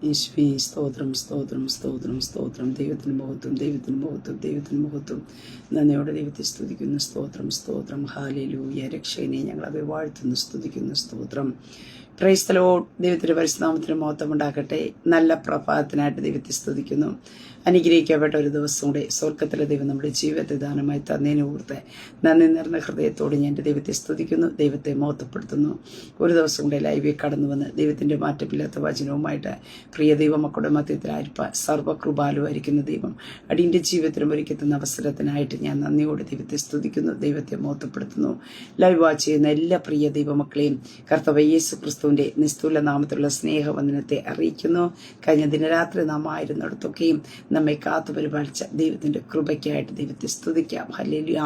യേശുവേ സ്തോത്രം സ്തോത്രം സ്തോത്രം സ്തോത്രം. ദൈവത്തിന് മഹത്വം, ദൈവത്തിന് മഹത്വം, ദൈവത്തിന് മഹത്വം. നന്ദിയോടെ ദൈവത്തെ സ്തുതിക്കുന്നു. സ്തോത്രം സ്തോത്രം. ഹല്ലേലൂയ. രക്ഷകനെ ഞങ്ങളെ വാഴ്ത്തുന്നു, സ്തുതിക്കുന്നു. സ്തോത്രം. Praise the Lord. ദൈവത്തിന്റെ പരിശുദ്ധനാമത്തിന് മഹത്വം ഉണ്ടാകട്ടെ. നല്ല പ്രഭാതത്തിനായിട്ട് ദൈവത്തെ സ്തുതിക്കുന്നു. അനുഗ്രഹിക്കപ്പെട്ട ഒരു ദിവസം കൂടെ സ്വർഗത്തിലെ ദൈവം നമ്മുടെ ജീവിതത്തെ ദാനമായി തന്നതിനെ ഓർത്ത് നന്ദി നിറഞ്ഞ ഹൃദയത്തോട് ഞാൻ എൻ്റെ ദൈവത്തെ സ്തുതിക്കുന്നു, ദൈവത്തെ മഹത്വപ്പെടുത്തുന്നു. ഒരു ദിവസം കൂടെ ലൈവിൽ കടന്നു വന്ന് ദൈവത്തിൻ്റെ മാറ്റമില്ലാത്ത വചനവുമായിട്ട് പ്രിയ ദൈവമക്കളുടെ മധ്യത്തിലായിരിക്കാൻ സർവ്വകൃപാലുവായിരിക്കുന്ന ദൈവം അടിയൻ്റെ ജീവിതത്തിലും ഒരുക്കുന്ന അവസരത്തിനായിട്ട് ഞാൻ നന്ദിയോടെ ദൈവത്തെ സ്തുതിക്കുന്നു, ദൈവത്തെ മഹത്വപ്പെടുത്തുന്നു. ലൈവ് വാച്ച് ചെയ്യുന്ന എല്ലാ പ്രിയ ദൈവമക്കളെയും കർത്താവ് യേശു ക്രിസ്തുവിൻ്റെ നിസ്തുല നാമത്തിലുള്ള സ്നേഹവന്ദനത്തെ അറിയിക്കുന്നു. കഴിഞ്ഞ ദിനരാത്രി നാം ആയിരുന്നിടത്തൊക്കെയും നമ്മെ കാത്തു പരിപാലിച്ച ദൈവത്തിന്റെ കൃപയ്ക്കായിട്ട് ദൈവത്തെ സ്തുതിക്കാം. ഹല്ലേലൂയ.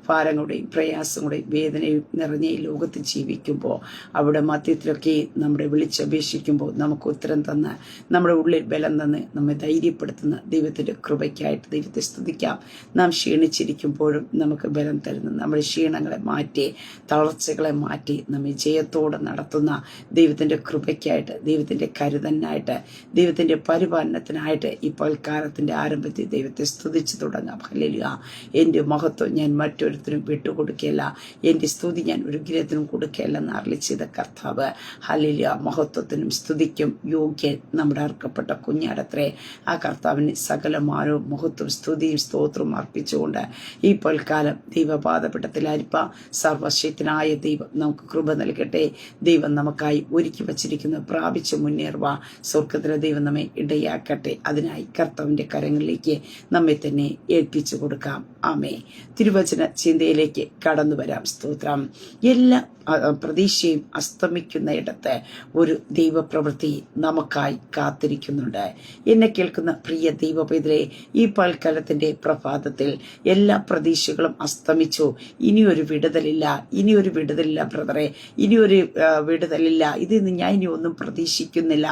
ഭാരങ്ങളുടെയും പ്രയാസങ്ങളുടെയും വേദനയും നിറഞ്ഞ ഈ ലോകത്ത് ജീവിക്കുമ്പോൾ അവിടെ മധ്യത്തിലൊക്കെ നമ്മുടെ വിളിച്ചപേക്ഷിക്കുമ്പോൾ നമുക്ക് ഉത്തരം തന്ന് നമ്മുടെ ഉള്ളിൽ ബലം തന്ന് നമ്മെ ധൈര്യപ്പെടുത്തുന്ന ദൈവത്തിന്റെ കൃപയ്ക്കായിട്ട് ദൈവത്തെ സ്തുതിക്കാം. നാം ക്ഷീണിച്ചിരിക്കുമ്പോഴും നമുക്ക് ബലം തരുന്ന നമ്മുടെ ക്ഷീണങ്ങളെ മാറ്റി തളർച്ചകളെ മാറ്റി നമ്മെ ജയത്തോടെ നടത്തുന്ന ദൈവത്തിന്റെ കൃപയ്ക്കായിട്ട്, ദൈവത്തിന്റെ കരുതനായിട്ട്, ദൈവത്തിന്റെ പരിപാലനത്തിനായിട്ട് ഇപ്പോൾ കാലത്തിന്റെ ആരംഭത്തിൽ ദൈവത്തെ സ്തുതിച്ചു തുടങ്ങാം. ഹല്ലേലൂയ. എൻ്റെ മഹത്വം ഞാൻ മറ്റൊരുത്തരും വിട്ടുകൊടുക്കുകയല്ല, എൻ്റെ സ്തുതി ഞാൻ ഒരു ഗ്രഹത്തിനും കൊടുക്കുകയല്ലെന്ന് അരുളി ചെയ്ത കർത്താവ്. ഹല്ലേലൂയ. മഹത്വത്തിനും സ്തുതിക്കും യോഗ്യൻ നമ്മുടെ അർക്കപ്പെട്ട കുഞ്ഞാടത്രേ. ആ കർത്താവിന് സകലമാനവും മഹത്വം സ്തുതിയും സ്തോത്രവും അർപ്പിച്ചുകൊണ്ട് ഈ പൽക്കാലം ദൈവപാദപീഠത്തിലായിരിപ്പ സർവശക്തനായ ദൈവം നമുക്ക് കൃപ നൽകട്ടെ. ദൈവം നമുക്കായി ഒരുക്കി വച്ചിരിക്കുന്ന പ്രാപിച്ച് മുന്നേറുക സ്വർഗത്തിലെ ദൈവം നമ്മെ ഇടയാക്കട്ടെ. അതിനായി കർത്താവിന്റെ കരങ്ങളിലേക്ക് നമ്മെ തന്നെ ഏൽപ്പിച്ചു കൊടുക്കാം. ആമേ. തിരുവചന ചിന്തയിലേക്ക് കടന്നു വരാം. സ്തോത്രം. എല്ലാ പ്രതീക്ഷയും അസ്തമിക്കുന്ന ഇടത്ത് ഒരു ദൈവപ്രവൃത്തി നമുക്കായി കാത്തിരിക്കുന്നുണ്ട്. എന്നെ കേൾക്കുന്ന പ്രിയ ദൈവപൈതലേ, ഈ പൽക്കാലത്തിന്റെ പ്രഭാതത്തിൽ എല്ലാ പ്രതീക്ഷകളും അസ്തമിച്ചു. ഇനിയൊരു വിടുതലില്ല, ഇനിയൊരു വിടുതലില്ല ബ്രദറെ, ഇനിയൊരു വിടുതലില്ല, ഇതിന്ന് ഞാൻ ഇനി ഒന്നും പ്രതീക്ഷിക്കുന്നില്ല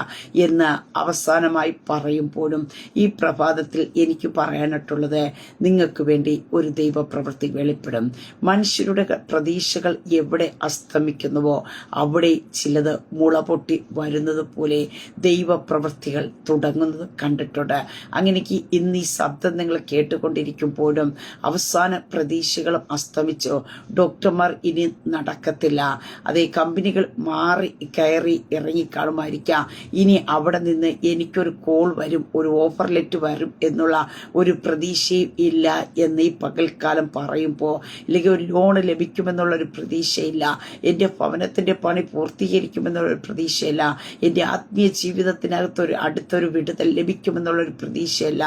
എന്ന് അവസാനമായി പറയുമ്പോഴും ഈ പ്രഭാതത്തിൽ എനിക്ക് പറയാനായിട്ടുള്ളത്, നിങ്ങൾക്ക് വേണ്ടി ഒരു ദൈവപ്രവൃത്തി വെളിപ്പെടും. മനുഷ്യരുടെ പ്രതീക്ഷകൾ എവിടെ അസ്തമിക്കുന്നുവോ അവിടെ ചിലത് മുളപൊട്ടി വരുന്നത് പോലെ ദൈവപ്രവൃത്തികൾ തുടങ്ങുന്നത് കണ്ടിട്ടുണ്ട്. അങ്ങനെക്ക് ഇന്ന് ഈ ശബ്ദം നിങ്ങൾ കേട്ടുകൊണ്ടിരിക്കുമ്പോഴും അവസാന പ്രതീക്ഷകളും അസ്തമിച്ചു. ഡോക്ടർമാർ ഇനി നടക്കത്തില്ല, അതേ കമ്പനികൾ മാറി കയറി ഇറങ്ങിക്കാണുമായിരിക്കാം. ഇനി അവിടെ നിന്ന് എനിക്കൊരു കോൾ വരും, ഒരു ഓഫർ ലെറ്റർ വരും എന്നുള്ള ഒരു പ്രതീക്ഷയും ഇല്ല എന്ന് ഈ പകൽക്കാലം പറയുമ്പോൾ, അല്ലെങ്കിൽ ഒരു ലോണ് ലഭിക്കുമെന്നുള്ള ഒരു പ്രതീക്ഷയില്ല, എൻ്റെ ഭവനത്തിന്റെ പണി പൂർത്തീകരിക്കുമെന്നുള്ളൊരു പ്രതീക്ഷയില്ല, എൻ്റെ ആത്മീയ ജീവിതത്തിനകത്തൊരു അടുത്തൊരു വിടുതൽ ലഭിക്കുമെന്നുള്ളൊരു പ്രതീക്ഷയില്ല.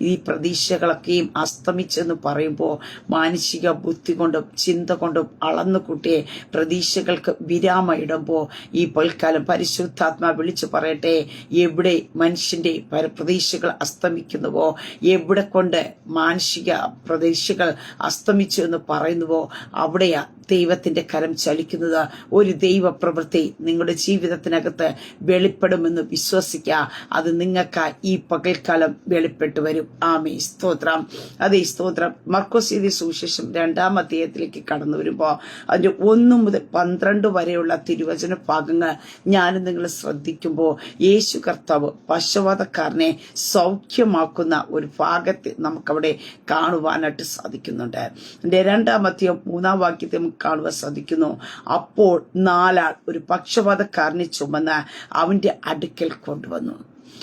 ഈ പ്രതീക്ഷകളൊക്കെയും അസ്തമിച്ചെന്ന് പറയുമ്പോൾ മാനസിക ബുദ്ധി കൊണ്ടും ചിന്ത കൊണ്ടും അളന്നുകൂട്ടിയെ പ്രതീക്ഷകൾക്ക് വിരാമം ഇടുമ്പോൾ ഈ പൽക്കാലം പരിശുദ്ധാത്മാ വിളിച്ചു പറയട്ടെ, എവിടെ മനുഷ്യന്റെ പ്രതീക്ഷകൾ അസ്തമിക്കുന്നുവോ, എവിടെ കൊണ്ട് മാനസിക പ്രതീക്ഷകൾ അസ്തമിച്ചു എന്ന് പറയുന്നുവോ അവിടെയാ ദൈവത്തിന്റെ കരം ചലിക്കുന്നത്. ഒരു ദൈവപ്രവൃത്തി നിങ്ങളുടെ ജീവിതത്തിനകത്ത് വെളിപ്പെടുമെന്ന് വിശ്വസിക്കുക. അത് നിങ്ങൾക്ക് ഈ പകൽക്കാലം വെളിപ്പെട്ടു വരും. ആമേ. സ്തോത്രം. അതേ സ്തോത്രം. മർക്കോസ് എഴുതിയ സുവിശേഷം 2-ാം അധ്യായത്തിലേക്ക് കടന്നു വരുമ്പോൾ അതിന്റെ 1 മുതൽ 12 വരെയുള്ള തിരുവചന ഭാഗങ്ങൾ ഞാൻ നിങ്ങൾ ശ്രദ്ധിക്കുമ്പോൾ യേശു കർത്താവ് പക്ഷവാതക്കാരനെ സൗഖ്യമാക്കുന്ന ഒരു ഭാഗത്തെ നമുക്കവിടെ കാണുവാനായിട്ട് സാധിക്കുന്നുണ്ട്. അതിന്റെ 2-ാം അധ്യായം 3-ാം വാക്യത്തെ കാണുവാൻ സാധിക്കുന്നു. അപ്പോൾ 4 ആൾ ഒരു പക്ഷപാതക്കാരനെ ചുമന്ന് അവന്റെ അടുക്കൽ കൊണ്ടുവന്നു.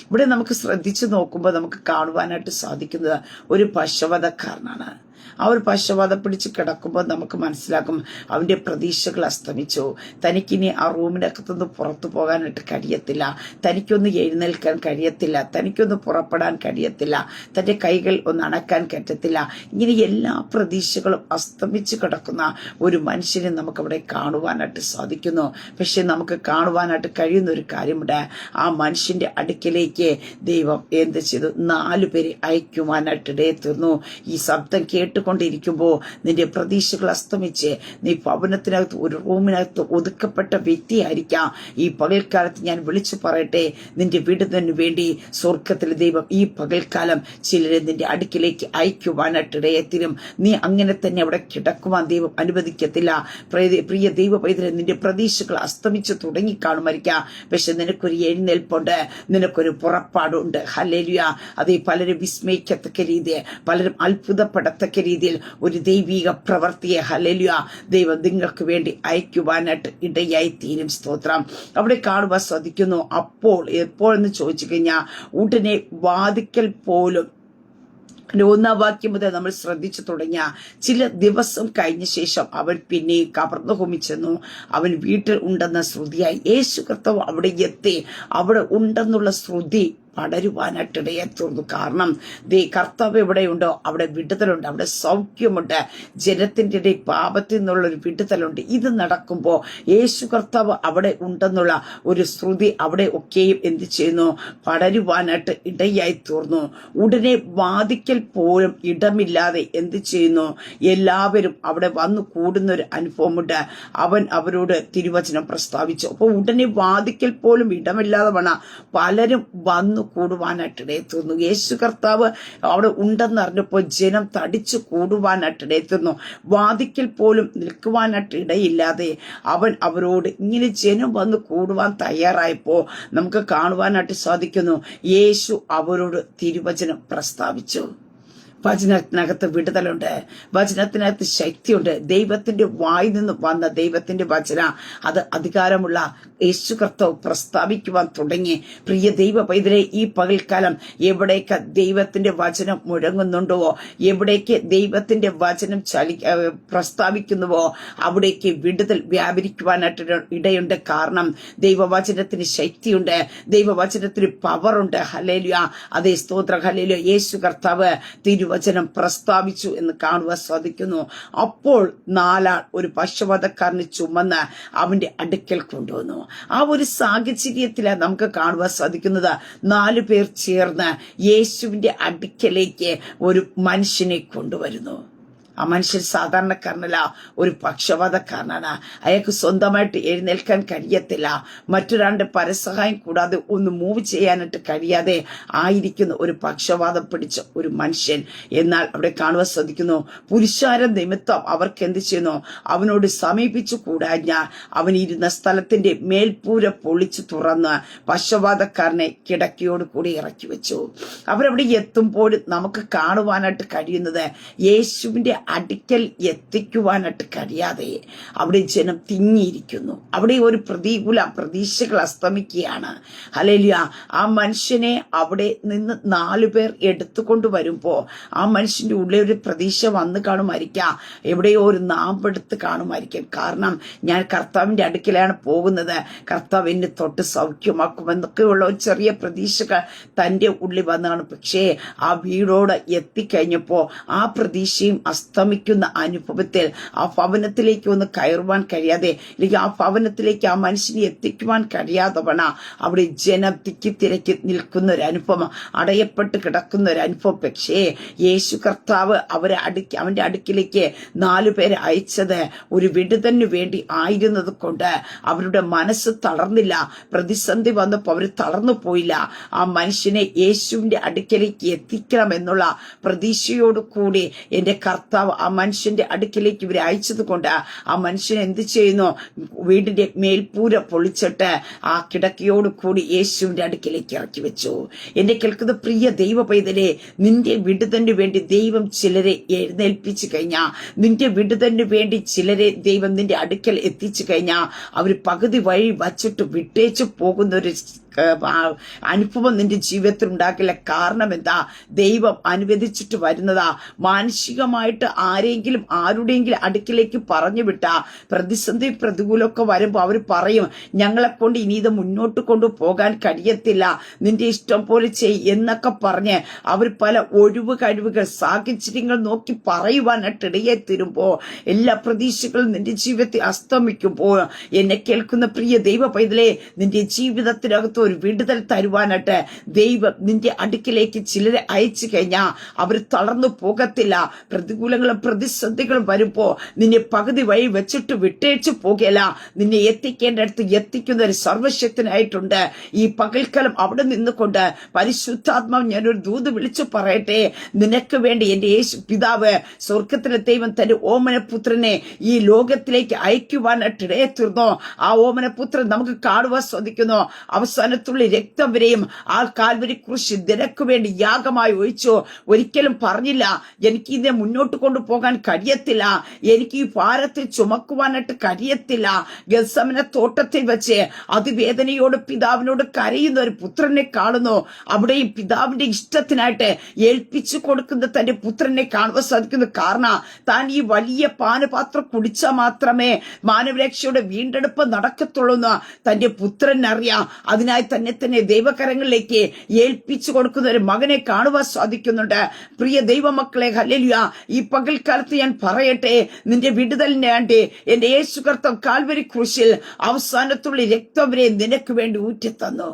ഇവിടെ നമുക്ക് ശ്രദ്ധിച്ചു നോക്കുമ്പോൾ നമുക്ക് കാണുവാനായിട്ട് സാധിക്കുന്നത് ഒരു പക്ഷപാതക്കാരനാണ്. ആ ഒരു പക്ഷപാതം പിടിച്ച് കിടക്കുമ്പോൾ നമുക്ക് മനസ്സിലാക്കും അവന്റെ പ്രതീക്ഷകൾ അസ്തമിച്ചു. തനിക്കിനി ആ റൂമിനകത്തുനിന്ന് പുറത്തു പോകാനായിട്ട് കഴിയത്തില്ല, തനിക്കൊന്ന് എഴുന്നേൽക്കാൻ കഴിയത്തില്ല, തനിക്കൊന്ന് പുറപ്പെടാൻ കഴിയത്തില്ല, തന്റെ കൈകൾ ഒന്ന് അണക്കാൻ പറ്റത്തില്ല. ഇങ്ങനെ എല്ലാ പ്രതീക്ഷകളും അസ്തമിച്ച് കിടക്കുന്ന ഒരു മനുഷ്യനെ നമുക്കവിടെ കാണുവാനായിട്ട് സാധിക്കുന്നു. പക്ഷെ നമുക്ക് കാണുവാനായിട്ട് കഴിയുന്ന ഒരു കാര്യമുണ്ട്. ആ മനുഷ്യന്റെ അടുക്കലേക്ക് ദൈവം എന്ത് ചെയ്തു? 4 പേരെ അയക്കുവാനായിട്ട് ഇടയെ തീർന്നു. ഈ ശബ്ദം കേട്ടുകൊണ്ടിരിക്കുമ്പോൾ നിന്റെ പ്രതീക്ഷകൾ അസ്തമിച്ച് നീ ഭവനത്തിനകത്ത് ഒരു റൂമിനകത്ത് ഒതുക്കപ്പെട്ട വ്യക്തിയായിരിക്കാം. ഈ പകൽക്കാലത്ത് ഞാൻ വിളിച്ചു പറയട്ടെ, നിന്റെ വിടുതലിനു വേണ്ടി സ്വർഗത്തിലെ ദൈവം ഈ പകൽക്കാലം ചിലരെ നിന്റെ അടുക്കിലേക്ക് അയക്കുവാനായിട്ടിടയെത്തിരും. നീ അങ്ങനെ തന്നെ അവിടെ കിടക്കുവാൻ ദൈവം അനുവദിക്കത്തില്ല. പ്രിയ ദൈവ പൈതലെ, നിന്റെ പ്രതീക്ഷകൾ അസ്തമിച്ചു തുടങ്ങിക്കാണുമായിരിക്കാം. പക്ഷെ നിനക്കൊരു എഴുന്നേൽപ്പുണ്ട്, നിനക്കൊരു പുറപ്പാടുണ്ട്. ഹല്ലേലൂയ. അതേ, പലരും വിസ്മയിക്കത്തക്ക രീതിയിൽ, പലരും അത്ഭുതപ്പെടത്തക്ക രീതിയിൽ ഒരു ദൈവിക പ്രവൃത്തിയെ ഹല്ലേലൂയ ദൈവം നിങ്ങൾക്ക് വേണ്ടി അയക്കുവാനായിട്ട് ഇടയായി തീരും. സ്തോത്രം. അവിടെ കാണുവാൻ സാധിക്കുന്നു. അപ്പോൾ എപ്പോഴെന്ന് ചോദിച്ചു കഴിഞ്ഞാൽ ഉടനെ വാതിക്കൽ പോലും 1 വാക്യം മുതൽ നമ്മൾ ശ്രദ്ധിച്ചു തുടങ്ങിയ ചില ദിവസം കഴിഞ്ഞ ശേഷം അവൻ പിന്നെ കവർന്നുഹോമിച്ചെന്നു. അവൻ വീട്ടിൽ ഉണ്ടെന്ന ശ്രുതിയായി. യേശു കർത്താവ് അവിടെ എത്തി. അവിടെ ഉണ്ടെന്നുള്ള ശ്രുതി പടരുവാനായിട്ടിടയെത്തുന്നു. കാരണം കർത്താവ് എവിടെയുണ്ടോ അവിടെ വിടുതലുണ്ട്, അവിടെ സൗഖ്യമുണ്ട്. ജനത്തിന്റെ ഇടയിൽ പാപത്തിൽ നിന്നുള്ളൊരു വിടുതലുണ്ട്. ഇത് നടക്കുമ്പോൾ യേശു കർത്താവ് അവിടെ ഉണ്ടെന്നുള്ള ഒരു ശ്രുതി അവിടെ ഒക്കെയും എന്ത് ചെയ്യുന്നു? പടരുവാനായിട്ട് ഇടയായി തീർന്നു. ഉടനെ വാതിക്കൽ പോലും ഇടമില്ലാതെ എന്ത് ചെയ്യുന്നു? എല്ലാവരും അവിടെ വന്നു കൂടുന്ന ഒരു അനുഭവമുണ്ട്. അവൻ അവരോട് തിരുവചനം പ്രസ്താവിച്ചു. അപ്പോൾ ഉടനെ വാതിക്കൽ പോലും ഇടമില്ലാതെ വേണം പലരും വന്നു കൂടുവാനായിട്ടിടയെത്തുന്നു. യേശു കർത്താവ് അവിടെ ഉണ്ടെന്നറിഞ്ഞപ്പോൾ ജനം തടിച്ചു കൂടുവാനായിട്ടിടയെത്തുന്നു. വാതിക്കൽ പോലും നിൽക്കുവാനായിട്ട് ഇടയില്ലാതെ അവൻ അവരോട് ഇങ്ങനെ ജനം വന്ന് കൂടുവാൻ തയ്യാറായപ്പോൾ നമുക്ക് കാണുവാനായിട്ട് സാധിക്കുന്നു. യേശു അവരോട് തിരുവചനം പ്രസ്താവിച്ചു. വചനത്തിനകത്ത് വിടുതലുണ്ട്, വചനത്തിനകത്ത് ശക്തിയുണ്ട്. ദൈവത്തിന്റെ വായിൽ നിന്ന് വന്ന ദൈവത്തിന്റെ വചന അത് അധികാരമുള്ള യേശു കർത്താവ് പ്രസ്താവിക്കുവാൻ തുടങ്ങി. പ്രിയ ദൈവ പൈതലെ, ഈ പകൽക്കാലം എവിടേക്ക് ദൈവത്തിന്റെ വചനം മുഴങ്ങുന്നുണ്ടോ, എവിടേക്ക് ദൈവത്തിന്റെ വചനം പ്രസ്താവിക്കുന്നുവോ അവിടേക്ക് വിടുതൽ വ്യാപരിക്കുവാനായിട്ട് ഇടയുണ്ട്. കാരണം ദൈവവചനത്തിന് ശക്തിയുണ്ട്, ദൈവവചനത്തിന് പവറുണ്ട്. ഹല്ലേലൂയ. അതേ, സ്തോത്രം. ഹല്ലേലൂയ. യേശു കർത്താവ് വചനം പ്രസ്താവിച്ചു എന്ന് കാണുവാൻ സാധിക്കുന്നു. അപ്പോൾ 4 ആൾ ഒരു പക്ഷപാതക്കാരനെ ചുമന്ന് അവന്റെ അടുക്കൽ കൊണ്ടുവന്നു. ആ ഒരു സാഹചര്യത്തിലാണ് നമുക്ക് കാണുവാൻ സാധിക്കുന്നത്. 4 പേർ ചേർന്ന് യേശുവിന്റെ അടുക്കലേക്ക് ഒരു മനുഷ്യനെ കൊണ്ടുവരുന്നു. ആ മനുഷ്യൻ സാധാരണക്കാരനല്ല, ഒരു പക്ഷപാതക്കാരനാണ്. അയാൾക്ക് സ്വന്തമായിട്ട് എഴുന്നേൽക്കാൻ കഴിയത്തില്ല. മറ്റൊരാളുടെ പരസഹായം കൂടാതെ ഒന്ന് മൂവ് ചെയ്യാനായിട്ട് കഴിയാതെ ആയിരിക്കുന്ന ഒരു പക്ഷപാതം പിടിച്ച ഒരു മനുഷ്യൻ. എന്നാൽ അവിടെ കാണുവാൻ സാധിക്കുന്നു, പുരുഷാര നിമിത്തം അവർക്ക് എന്ത് ചെയ്യുന്നു? അവനോട് സമീപിച്ചു കൂടാഞ്ഞാൽ അവൻ ഇരുന്ന സ്ഥലത്തിന്റെ മേൽപ്പൂര പൊളിച്ചു തുറന്ന് പക്ഷപാതക്കാരനെ കിടക്കയോട് കൂടി ഇറക്കി വെച്ചു. അവരവിടെ എത്തുമ്പോൾ നമുക്ക് കാണുവാനായിട്ട് കഴിയുന്നത് യേശുവിന്റെ അടുക്കൽ എത്തിക്കുവാനായിട്ട് കഴിയാതെ അവിടെ ജനം തിങ്ങിയിരിക്കുന്നു. അവിടെ ഒരു പ്രതികൂല പ്രതീക്ഷകൾ അസ്തമിക്കുകയാണ്. ഹല്ലേലൂയ. ആ മനുഷ്യനെ അവിടെ നിന്ന് 4 പേർ എടുത്തുകൊണ്ട് വരുമ്പോ ആ മനുഷ്യന്റെ ഉള്ളിൽ ഒരു പ്രതീക്ഷ വന്ന് കാണുമായിരിക്കാം, എവിടെയോ ഒരു നാമ്പെടുത്ത് കാണുമായിരിക്കും. കാരണം ഞാൻ കർത്താവിന്റെ അടുക്കലാണ് പോകുന്നത്, കർത്താവ് എന്നെ തൊട്ട് സൗഖ്യമാക്കുമെന്നൊക്കെയുള്ള ഒരു ചെറിയ പ്രതീക്ഷകൾ തന്റെ ഉള്ളിൽ വന്നാണ്. പക്ഷേ ആ വീടോട് എത്തിക്കഴിഞ്ഞപ്പോ ആ പ്രതീക്ഷയും അസ്തമിക്കുന്ന അനുഭവത്തിൽ ആ ഭവനത്തിലേക്ക് ഒന്ന് കയറുവാൻ കഴിയാതെ, അല്ലെങ്കിൽ ആ ഭവനത്തിലേക്ക് ആ മനുഷ്യനെ എത്തിക്കുവാൻ കഴിയാതെ വേണം അവിടെ ജനം തിക്കി നിൽക്കുന്ന ഒരു അനുഭവം, അടയപ്പെട്ട് കിടക്കുന്ന ഒരു അനുഭവം. പക്ഷേ യേശു കർത്താവ് അവന്റെ അടുക്കിലേക്ക് 4 പേരെ അയച്ചത് ഒരു വിടുതലിനു വേണ്ടി ആയിരുന്നത് കൊണ്ട് അവരുടെ മനസ്സ് തളർന്നില്ല. പ്രതിസന്ധി വന്നപ്പോൾ അവർ തളർന്നു പോയില്ല. ആ മനുഷ്യനെ യേശുവിന്റെ അടുക്കിലേക്ക് എത്തിക്കണം എന്നുള്ള പ്രതീക്ഷയോട് കൂടി എന്റെ കർത്താവ് ആ മനുഷ്യന്റെ അടുക്കിലേക്ക് ഇവരെ അയച്ചത് കൊണ്ട് ആ മനുഷ്യൻ എന്ത് ചെയ്യുന്നു? വീടിന്റെ മേൽപ്പൂര പൊളിച്ചിട്ട് ആ കിടക്കയോട് കൂടി യേശുവിന്റെ അടുക്കിലേക്ക് ഇറക്കി വെച്ചു. എന്നെ കേൾക്കുന്ന പ്രിയ ദൈവ പൈതലേ, നിന്റെ വിടുതലിന് വേണ്ടി ദൈവം ചിലരെ എഴുന്നേൽപ്പിച്ചു കഴിഞ്ഞാൽ, നിന്റെ വിടുതലിന് വേണ്ടി ചിലരെ ദൈവം നിന്റെ അടുക്കൽ എത്തിച്ചു കഴിഞ്ഞാൽ അവർ പകുതി വഴി വച്ചിട്ട് വിട്ടേച്ചു പോകുന്ന ഒരു അനുഭവം നിന്റെ ജീവിതത്തിൽ ഉണ്ടാക്കില്ല. കാരണം എന്താ? ദൈവം അനുവദിച്ചിട്ട് വരുന്നതാ. മാനസികമായിട്ട് ആരെങ്കിലും ആരുടെയെങ്കിലും അടുക്കിലേക്ക് പറഞ്ഞു വിട്ട പ്രതിസന്ധി പ്രതികൂലമൊക്കെ വരുമ്പോൾ അവർ പറയും, ഞങ്ങളെ കൊണ്ട് ഇനി ഇത് മുന്നോട്ട് കൊണ്ടുപോകാൻ കഴിയത്തില്ല, നിന്റെ ഇഷ്ടം പോലെ എന്നൊക്കെ പറഞ്ഞ് അവർ പല ഒഴിവ് കഴിവുകൾ സാഹചര്യങ്ങൾ നോക്കി പറയുവാനായിട്ട് ഇടയെത്തിരുമ്പോ എല്ലാ പ്രതീക്ഷകളും നിന്റെ ജീവിതത്തിൽ അസ്തമിക്കുമ്പോൾ എന്നെ കേൾക്കുന്ന പ്രിയ ദൈവ പൈതലേ, നിന്റെ ജീവിതത്തിനകത്ത് ഒരു വിടുതൽ തരുവാനായിട്ട് ദൈവം നിന്റെ അടുക്കിലേക്ക് ചിലരെ അയച്ചു കഴിഞ്ഞാൽ അവർ തളർന്നു പോകത്തില്ല. പ്രതികൂലങ്ങളും പ്രതിസന്ധികളും വരുമ്പോ നിന്നെ പകുതി വഴി വെച്ചിട്ട് വിട്ടേച്ചു പോകല, നിന്നെ എത്തിക്കേണ്ടടുത്ത് എത്തിക്കുന്ന ഒരു സർവശക്തനായിട്ടുണ്ട്. ഈ പകൽക്കാലം അവിടെ നിന്നുകൊണ്ട് പരിശുദ്ധാത്മാവ് ഞാനൊരു ദൂത് വിളിച്ചു പറയട്ടെ, നിനക്ക് വേണ്ടി എന്റെ യേശു പിതാവ് സ്വർഗത്തിലെ ദൈവം തന്റെ ഓമനപുത്രനെ ഈ ലോകത്തിലേക്ക് അയക്കുവാനായിട്ട് ഇടയെത്തീർന്നു. ആ ഓമനപുത്രൻ നമുക്ക് കാണുവാൻ സാധിക്കുന്നു. അവസാനത്തുള്ള രക്തം വരെയും ആ കാൽവരി ക്രൂശ് നിനക്ക് വേണ്ടി യാഗമായി ഒഴിച്ചു. ഒരിക്കലും പറഞ്ഞില്ല, എനിക്ക് ഇതിനെ മുന്നോട്ട് കൊണ്ടുപോകാൻ കഴിയത്തില്ല, എനിക്ക് ഈ ഭാരത്തിൽ ചുമക്കുവാനായിട്ട് കഴിയത്തില്ല. ഗത്സമന തോട്ടത്തിൽ വെച്ച് അതിവേദനയോട് പിതാവിനോട് കരയുന്ന ഒരു പുത്രനെ കാണുന്നു. അവിടെയും പിതാവിന്റെ ഇഷ്ടത്തിനായിട്ട് ഏൽപ്പിച്ചു കൊടുക്കുന്ന തന്റെ പുത്രനെ കാണുവാൻ സാധിക്കുന്നു. കാരണം താൻ ഈ വലിയ പാനപാത്രം കുടിച്ചാൽ മാത്രമേ മാനവരക്ഷയുടെ വീണ്ടെടുപ്പ് നടക്കത്തുള്ളൂ എന്ന് തന്റെ പുത്രൻ അറിയാം. അതിനായി തന്നെ ദൈവകരങ്ങളിലേക്ക് ഏൽപ്പിച്ചു കൊടുക്കുന്ന ഒരു മകനെ കാണുവാൻ സാധിക്കുന്നുണ്ട്. പ്രിയ ദൈവമക്കളെ, ഹല്ലേലൂയ, ഈ പകൽക്കാലത്ത് ഞാൻ പറയട്ടെ, നിന്റെ വിടുതലിന് വേണ്ടി എന്റെ യേശു കർത്താവ് കാൽവരി ക്രൂശിൽ അവസാനത്തുള്ള രക്തം വരെ നിനക്ക് വേണ്ടി ഊറ്റിത്തന്നു.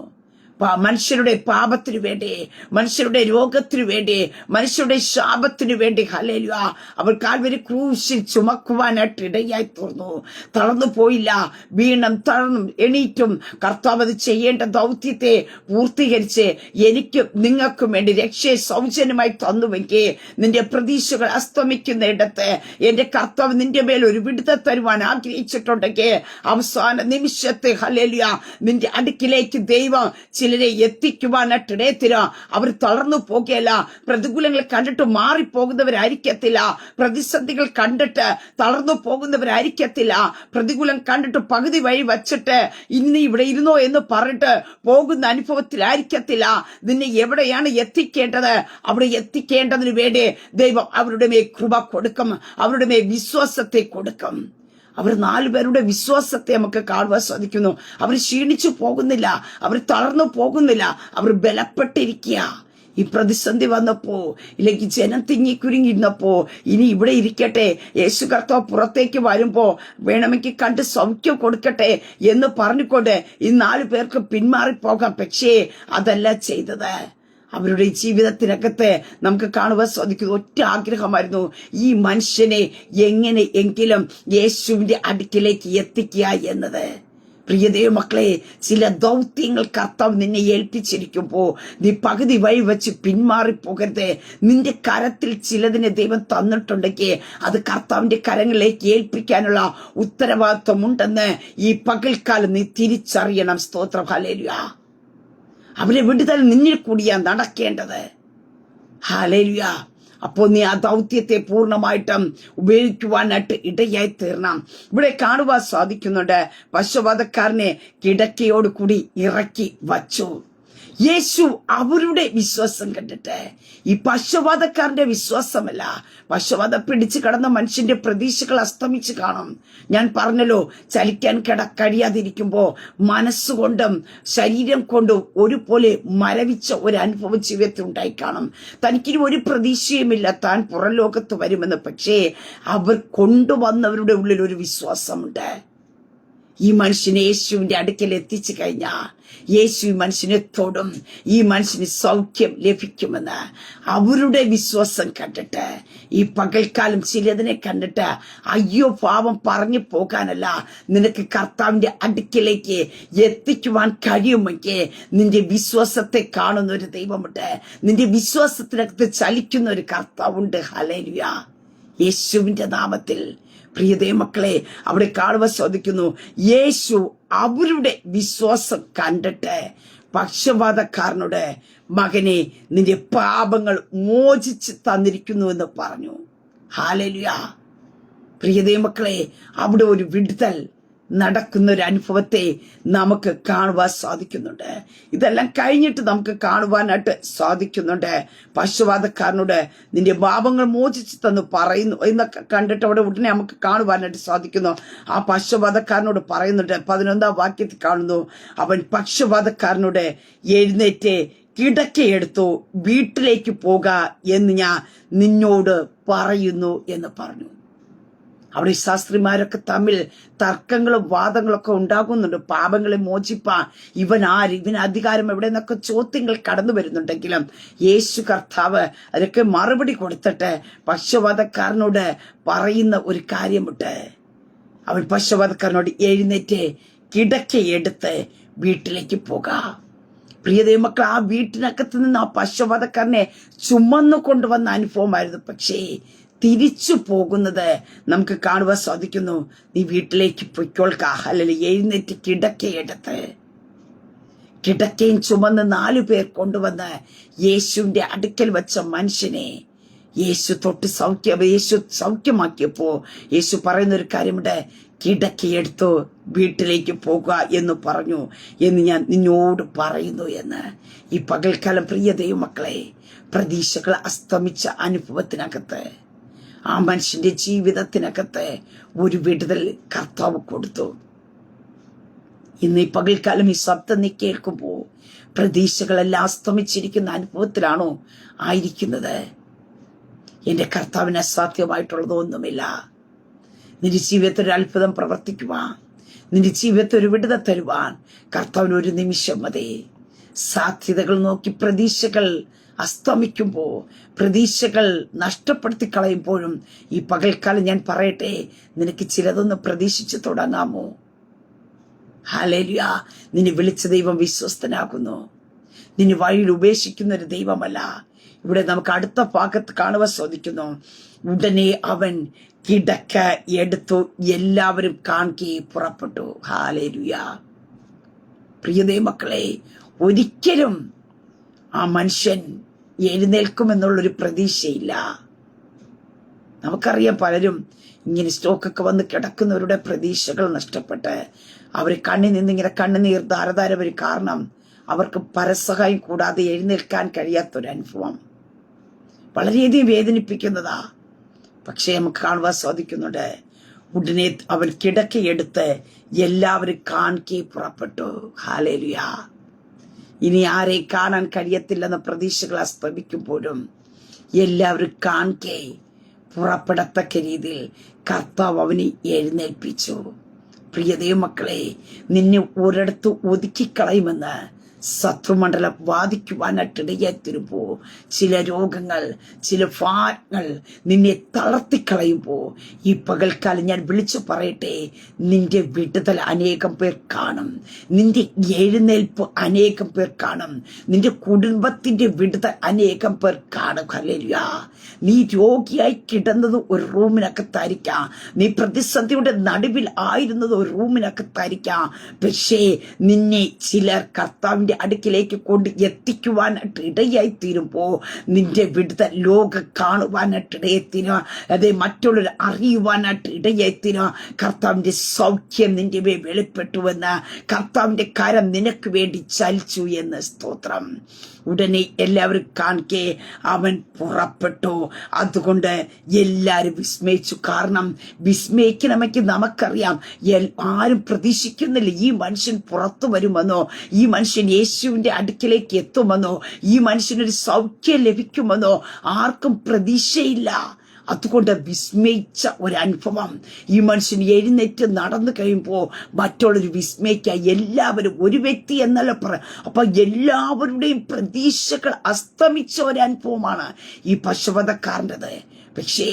മനുഷ്യരുടെ പാപത്തിനു വേണ്ടി, മനുഷ്യരുടെ രോഗത്തിനു വേണ്ടി, മനുഷ്യരുടെ ശാപത്തിനു വേണ്ടി, ഹല്ലേലൂയ, അവർ കാൽവരി ക്രൂശിൽ ചുമക്കുവാനായിട്ട് ഇടയായി തീർന്നു. തളർന്നു പോയില്ല, വീണും തളർന്നും എണീറ്റും കർത്താവ് അത് ചെയ്യേണ്ട ദൗത്യത്തെ പൂർത്തീകരിച്ച് എനിക്കും നിങ്ങൾക്കും വേണ്ടി രക്ഷയെ സൗജന്യമായി തന്നുവെങ്കിൽ നിന്റെ പ്രതീക്ഷകൾ അസ്തമിക്കുന്ന ഇടത്ത് എന്റെ കർത്താവ് നിന്റെ മേൽ ഒരു വിടുതൽ തരുവാൻ ആഗ്രഹിച്ചിട്ടുണ്ടെങ്കിൽ അവസാന നിമിഷത്തെ, ഹല്ലേലൂയ, നിന്റെ അടുക്കിലേക്ക് ദൈവം ചിലരെ എത്തിക്കുവാനായിട്ട് ഇടയത്തില്ല. അവർ തളർന്നു പോകുകയല്ല. പ്രതികൂലങ്ങൾ കണ്ടിട്ട് മാറിപ്പോകുന്നവരായിരിക്കത്തില്ല. പ്രതിസന്ധികൾ കണ്ടിട്ട് തളർന്നു പോകുന്നവരായിരിക്കത്തില്ല. പ്രതികൂലം കണ്ടിട്ട് പകുതി വഴി വച്ചിട്ട് ഇന്ന് ഇവിടെ ഇരുന്നോ എന്ന് പറഞ്ഞിട്ട് പോകുന്ന അനുഭവത്തിലായിരിക്കത്തില്ല. നിന്നെ എവിടെയാണ് എത്തിക്കേണ്ടത് അവിടെ എത്തിക്കേണ്ടതിന് വേണ്ടി ദൈവം അവരുടെ മേൽ കൃപ കൊടുക്കും, അവരുടെ മേൽ വിശ്വാസത്തെ കൊടുക്കും. അവർ 4 പേരുടെ വിശ്വാസത്തെ നമുക്ക് കാണുവാൻ സാധിക്കുന്നു. അവർ ക്ഷീണിച്ചു പോകുന്നില്ല, അവർ തളർന്നു പോകുന്നില്ല, അവർ ബലപ്പെട്ടിരിക്കുക. ഈ പ്രതിസന്ധി വന്നപ്പോ, ഇല്ലെങ്കിൽ ജനം തിങ്ങിക്കുരുങ്ങിയിരുന്നപ്പോ, ഇനി ഇവിടെ ഇരിക്കട്ടെ, യേശു കർത്താവ് പുറത്തേക്ക് വരുമ്പോ വേണമെങ്കിൽ കണ്ട് സൗഖ്യം കൊടുക്കട്ടെ എന്ന് പറഞ്ഞുകൊണ്ട് ഈ 4 പേർക്ക് പിന്മാറിപ്പോകാം. പക്ഷേ അതല്ല ചെയ്തത്. അവരുടെ ജീവിതത്തിനകത്ത് നമുക്ക് കാണുവാൻ സാധിക്കുന്ന ഒറ്റ ആഗ്രഹമായിരുന്നു, ഈ മനുഷ്യനെ എങ്ങനെ എങ്കിലും യേശുവിന്റെ അടുക്കിലേക്ക് എത്തിക്കുക എന്നത്. പ്രിയതേ മക്കളെ, ചില ദൗത്യങ്ങൾ കർത്താവ് നിന്നെ ഏൽപ്പിച്ചിരിക്കുമ്പോ നീ പകുതി വഴി വെച്ച് പിന്മാറിപ്പോകരുത്. നിന്റെ കരത്തിൽ ചിലതിനെ ദൈവം തന്നിട്ടുണ്ടെങ്കിൽ അത് കർത്താവിന്റെ കരങ്ങളിലേക്ക് ഏൽപ്പിക്കാനുള്ള ഉത്തരവാദിത്വമുണ്ടെന്ന് ഈ പകൽക്കാലം നീ തിരിച്ചറിയണം. സ്തോത്രം, ഹല്ലേലൂയ. അവരെ വിടുതൽ നിന്നിൽ കൂടിയാ നടക്കേണ്ടത്. ഹല്ലേലൂയ. അപ്പോൾ നീ ആ ദൗത്യത്തെ പൂർണ്ണമായിട്ടും ഉപയോഗിക്കുവാനായിട്ട് ഇടയായി തീർണം. ഇവിടെ കാണുവാൻ സാധിക്കുന്നുണ്ട്, പക്ഷപാതക്കാരനെ കിടക്കയോട് കൂടി ഇറക്കി വച്ചു. യേശു അവരുടെ വിശ്വാസം കണ്ടിട്ട്, ഈ പക്ഷപാതക്കാരന്റെ വിശ്വാസമല്ല, പക്ഷപാതം പിടിച്ചു കടന്ന മനുഷ്യന്റെ പ്രതീക്ഷകൾ അസ്തമിച്ച് കാണും. ഞാൻ പറഞ്ഞല്ലോ, ചലിക്കാൻ കഴിയാതിരിക്കുമ്പോ മനസ്സുകൊണ്ടും ശരീരം കൊണ്ടും ഒരുപോലെ മരവിച്ച ഒരു അനുഭവം ജീവിതത്തിൽ ഉണ്ടായി കാണും. തനിക്കിനി ഒരു പ്രതീക്ഷയുമില്ല, താൻ പുറം ലോകത്ത് വരുമെന്ന്. പക്ഷേ അവർ കൊണ്ടുവന്നവരുടെ ഉള്ളിൽ ഒരു വിശ്വാസമുണ്ട്. ഈ മനുഷ്യനെ യേശുവിന്റെ അടുക്കൽ എത്തിച്ചു കഴിഞ്ഞാൽ യേശു ഈ മനുഷ്യനെ തൊടും, ഈ മനുഷ്യന് സൗഖ്യം ലഭിക്കുമെന്ന് അവരുടെ വിശ്വാസം കണ്ടിട്ട് ഈ പകൽക്കാലം ചിലതിനെ കണ്ടിട്ട് അയ്യോ പാവം പറഞ്ഞു പോകാനല്ല, നിനക്ക് കർത്താവിന്റെ അടുക്കിലേക്ക് എത്തിക്കുവാൻ കഴിയുമെങ്കിൽ നിന്റെ വിശ്വാസത്തെ കാണുന്ന ഒരു ദൈവമുണ്ട്, നിന്റെ വിശ്വാസത്തിനകത്ത് ചലിക്കുന്ന ഒരു കർത്താവുണ്ട്. ഹല്ലേലൂയ. യേശുവിന്റെ നാമത്തിൽ പ്രിയതേ മക്കളെ, അവിടെ കാണുവാൻ സാധിക്കുന്നു, യേശു അവരുടെ വിശ്വാസം കണ്ടിട്ട് പക്ഷപാതക്കാരനോട്, മകനെ നിന്റെ പാപങ്ങൾ മോചിച്ച് തന്നിരിക്കുന്നു എന്ന് പറഞ്ഞു. ഹല്ലേലൂയ. പ്രിയതേ മക്കളെ, അവിടെ ഒരു വിടുതൽ നടക്കുന്ന ഒരു അനുഭവത്തെ നമുക്ക് കാണുവാൻ സാധിക്കുന്നുണ്ട്. ഇതെല്ലാം കഴിഞ്ഞിട്ട് നമുക്ക് കാണുവാനായിട്ട് സാധിക്കുന്നുണ്ട്. പക്ഷപാതക്കാരനോട് നിന്റെ പാപങ്ങൾ മോചിച്ചു തന്നു പറയുന്നു എന്നൊക്കെ കണ്ടിട്ട് അവിടെ ഉടനെ നമുക്ക് കാണുവാനായിട്ട് സാധിക്കുന്നു. ആ പക്ഷപാതക്കാരനോട് പറയുന്നുണ്ട്. 11-ാം വാക്യത്തിൽ കാണുന്നു, അവൻ പക്ഷപാതക്കാരനോട് എഴുന്നേറ്റ് കിടക്കയെടുത്തു വീട്ടിലേക്ക് പോക എന്ന് ഞാൻ നിന്നോട് പറയുന്നു എന്ന് പറഞ്ഞു. അവിടെ ശാസ്ത്രിമാരൊക്കെ തമ്മിൽ തർക്കങ്ങളും വാദങ്ങളൊക്കെ ഉണ്ടാകുന്നുണ്ട്. പാപങ്ങളെ മോചിപ്പാൻ ഇവൻ ആര്, ഇവന് അധികാരം എവിടെ എന്നൊക്കെ ചോദ്യങ്ങൾ കടന്നു വരുന്നുണ്ടെങ്കിലും യേശു കർത്താവ് അതൊക്കെ മറുപടി കൊടുത്തിട്ട് പക്ഷപാതക്കാരനോട് പറയുന്ന ഒരു കാര്യമുണ്ട്. അവൻ പക്ഷപാതക്കാരനോട് എഴുന്നേറ്റ് കിടക്കയെടുത്ത് വീട്ടിലേക്ക് പോകാം. പ്രിയ ദൈവമക്കൾ, ആ വീട്ടിനകത്ത് നിന്ന് ആ പക്ഷപാതക്കാരനെ ചുമന്നു കൊണ്ടുവന്ന അനുഭവമായിരുന്നു. പക്ഷേ തിരിച്ചു പോകുന്നത് നമുക്ക് കാണുവാൻ സാധിക്കുന്നു. നീ വീട്ടിലേക്ക് പൊയ്ക്കോൾക്ക, അല്ലെങ്കിൽ എഴുന്നേറ്റ് കിടക്കയെടുത്ത്. കിടക്കയും ചുമന്ന് 4 പേർ കൊണ്ടുവന്ന് യേശുവിന്റെ അടുക്കൽ വെച്ച മനുഷ്യനെ യേശു സൗഖ്യമാക്കിയപ്പോ യേശു പറയുന്നൊരു കാര്യമുണ്ട്, കിടക്കയെടുത്തു വീട്ടിലേക്ക് പോകുക എന്ന് പറഞ്ഞു എന്ന് ഞാൻ നിന്നോട് പറയുന്നു എന്ന്. ഈ പകൽക്കാലം പ്രിയ ദൈവമക്കളെ, പ്രതീക്ഷകൾ അസ്തമിച്ച അനുഭവത്തിനകത്ത്, ആ മനുഷ്യന്റെ ജീവിതത്തിനകത്ത് ഒരു വിടുതൽ കർത്താവ് കൊടുത്തു. ഇന്ന് ഈ പകൽക്കാലം ഈ ശബ്ദം നീ കേൾക്കുമ്പോ പ്രതീക്ഷകളെല്ലാം അസ്തമിച്ചിരിക്കുന്ന അനുഭവത്തിലാണോ ആയിരിക്കുന്നത്? എന്റെ കർത്താവിന് അസാധ്യമായിട്ടുള്ളതൊന്നുമില്ല. നിന്റെ ജീവിതത്തിൽ ഒരു അത്ഭുതം പ്രവർത്തിക്കുവാൻ, നിന്റെ ജീവിതത്തിൽ ഒരു വിടുതൽ തരുവാൻ കർത്താവിന് ഒരു നിമിഷം മതി. സാധ്യതകൾ നോക്കി പ്രതീക്ഷകൾ അസ്തമിക്കുമ്പോ, പ്രതീക്ഷകൾ നഷ്ടപ്പെടുത്തി കളയുമ്പോഴും ഈ പകൽക്കാലം ഞാൻ പറയട്ടെ, നിനക്ക് ചിലതൊന്ന് പ്രതീക്ഷിച്ച് തുടങ്ങാമോ? ഹല്ലേലൂയ. നിന്നെ വിളിച്ച ദൈവം വിശ്വസ്തനാകുന്നു. നിന്നെ വഴിയിൽ ഉപേക്ഷിക്കുന്ന ഒരു ദൈവമല്ല. ഇവിടെ നമുക്ക് അടുത്ത ഭാഗത്ത് കാണുവാൻ സാധിക്കുന്നു. ഉടനെ അവൻ കിടക്ക എടുത്തു എല്ലാവരും കാണുകയെ പുറപ്പെട്ടു. ഹല്ലേലൂയ. പ്രിയ മക്കളെ, ഒരിക്കലും ആ മനുഷ്യൻ എഴുന്നേൽക്കുമെന്നുള്ളൊരു പ്രതീക്ഷയില്ല. നമുക്കറിയാം, പലരും ഇങ്ങനെ സ്റ്റോക്കൊക്കെ വന്ന് കിടക്കുന്നവരുടെ പ്രതീക്ഷകൾ നഷ്ടപ്പെട്ട് അവർ കണ്ണിൽ നിന്നിങ്ങനെ കണ്ണുനീർ ധാരധാര വരും. കാരണം അവർക്ക് പരസഹായം കൂടാതെ എഴുന്നേൽക്കാൻ കഴിയാത്തൊരനുഭവം വളരെയധികം വേദനിപ്പിക്കുന്നതാ. പക്ഷേ നമുക്ക് കാണുവാൻ സാധിക്കുന്നുണ്ട്, ഉടനെ അവൻ കിടക്കയെടുത്ത് എല്ലാവരും കാണുകെ പുറപ്പെട്ടു. ഹല്ലേലൂയ. ഇനി ആരെ കാണാൻ കഴിയത്തില്ലെന്ന പ്രതീക്ഷകൾ അസ്തമിക്കുമ്പോഴും എല്ലാവരും കാണുകെ പുറപ്പെടത്തക്ക രീതിയിൽ കർത്താവ് അവനെ എഴുന്നേൽപ്പിച്ചു. പ്രിയ ദൈവമക്കളെ, നിന്നെ ഒരിടത്ത് ഒതുക്കിക്കളയുമെന്ന് ശത്രുമണ്ഡലം വാദിക്കുവാനായിട്ടിടയാത്തിരുമ്പോ, ചില രോഗങ്ങൾ, ചില ഭാരങ്ങൾ നിന്നെ തളർത്തിക്കളയുമ്പോ, ഈ പകൽക്കാലം ഞാൻ വിളിച്ചു പറയട്ടെ, നിന്റെ വിടുതൽ അനേകം പേർ കാണും. നിന്റെ എഴുന്നേൽപ്പ് അനേകം പേർ കാണും. നിന്റെ കുടുംബത്തിന്റെ വിടുതൽ അനേകം പേർ കാണും. ഹല്ലേലൂയ. നീ രോഗിയായി കിടന്നത് ഒരു റൂമിനകത്തായിരിക്കാം. നീ പ്രതിസന്ധിയുടെ നടുവിൽ ആയിരുന്നത് ഒരു റൂമിനകത്തായിരിക്കാം. പക്ഷേ നിന്നെ ചിലർ കർത്താവിന്റെ അടുക്കിലേക്ക് കൊണ്ട് എത്തിക്കുവാനായിട്ട് ഇടയായി തീരുമ്പോ, നിന്റെ വിടുതൽ ലോകം കാണുവാനായിട്ട് ഇടയെത്തിനോ, അതെ മറ്റുള്ളവർ അറിയുവാനായിട്ട് ഇടയെത്തിനോ, കർത്താവിന്റെ സൗഖ്യം നിന്റെ മേൽ വെളിപ്പെട്ടുവെന്ന്, കർത്താവിന്റെ കരം നിനക്ക് വേണ്ടി ചലിച്ചു എന്ന്. സ്തോത്രം. ഉടനെ എല്ലാവരും കാണുകെ അവൻ പുറപ്പെട്ടു. അതുകൊണ്ട് എല്ലാരും വിസ്മയിച്ചു. കാരണം വിസ്മയിക്കണമെങ്കിൽ നമുക്കറിയാം, ആരും പ്രതീക്ഷിക്കുന്നില്ല ഈ മനുഷ്യൻ പുറത്തു വരുമെന്നോ, ഈ മനുഷ്യൻ യേശുവിന്റെ അടുക്കിലേക്ക് എത്തുമെന്നോ, ഈ മനുഷ്യനൊരു സൗഖ്യം ലഭിക്കുമെന്നോ ആർക്കും പ്രതീക്ഷയില്ല. അതുകൊണ്ട് വിസ്മയിച്ച ഒരു അനുഭവം. ഈ മനുഷ്യൻ എഴുന്നേറ്റ് നടന്നു കഴിയുമ്പോൾ മറ്റുള്ളൊരു വിസ്മയിക്കുക. എല്ലാവരും, ഒരു വ്യക്തി എന്നല്ല അപ്പൊ എല്ലാവരുടെയും പ്രതീക്ഷകൾ അസ്തമിച്ച ഒരു അനുഭവമാണ് ഈ പക്ഷപാതക്കാരൻ്റെത്. പക്ഷേ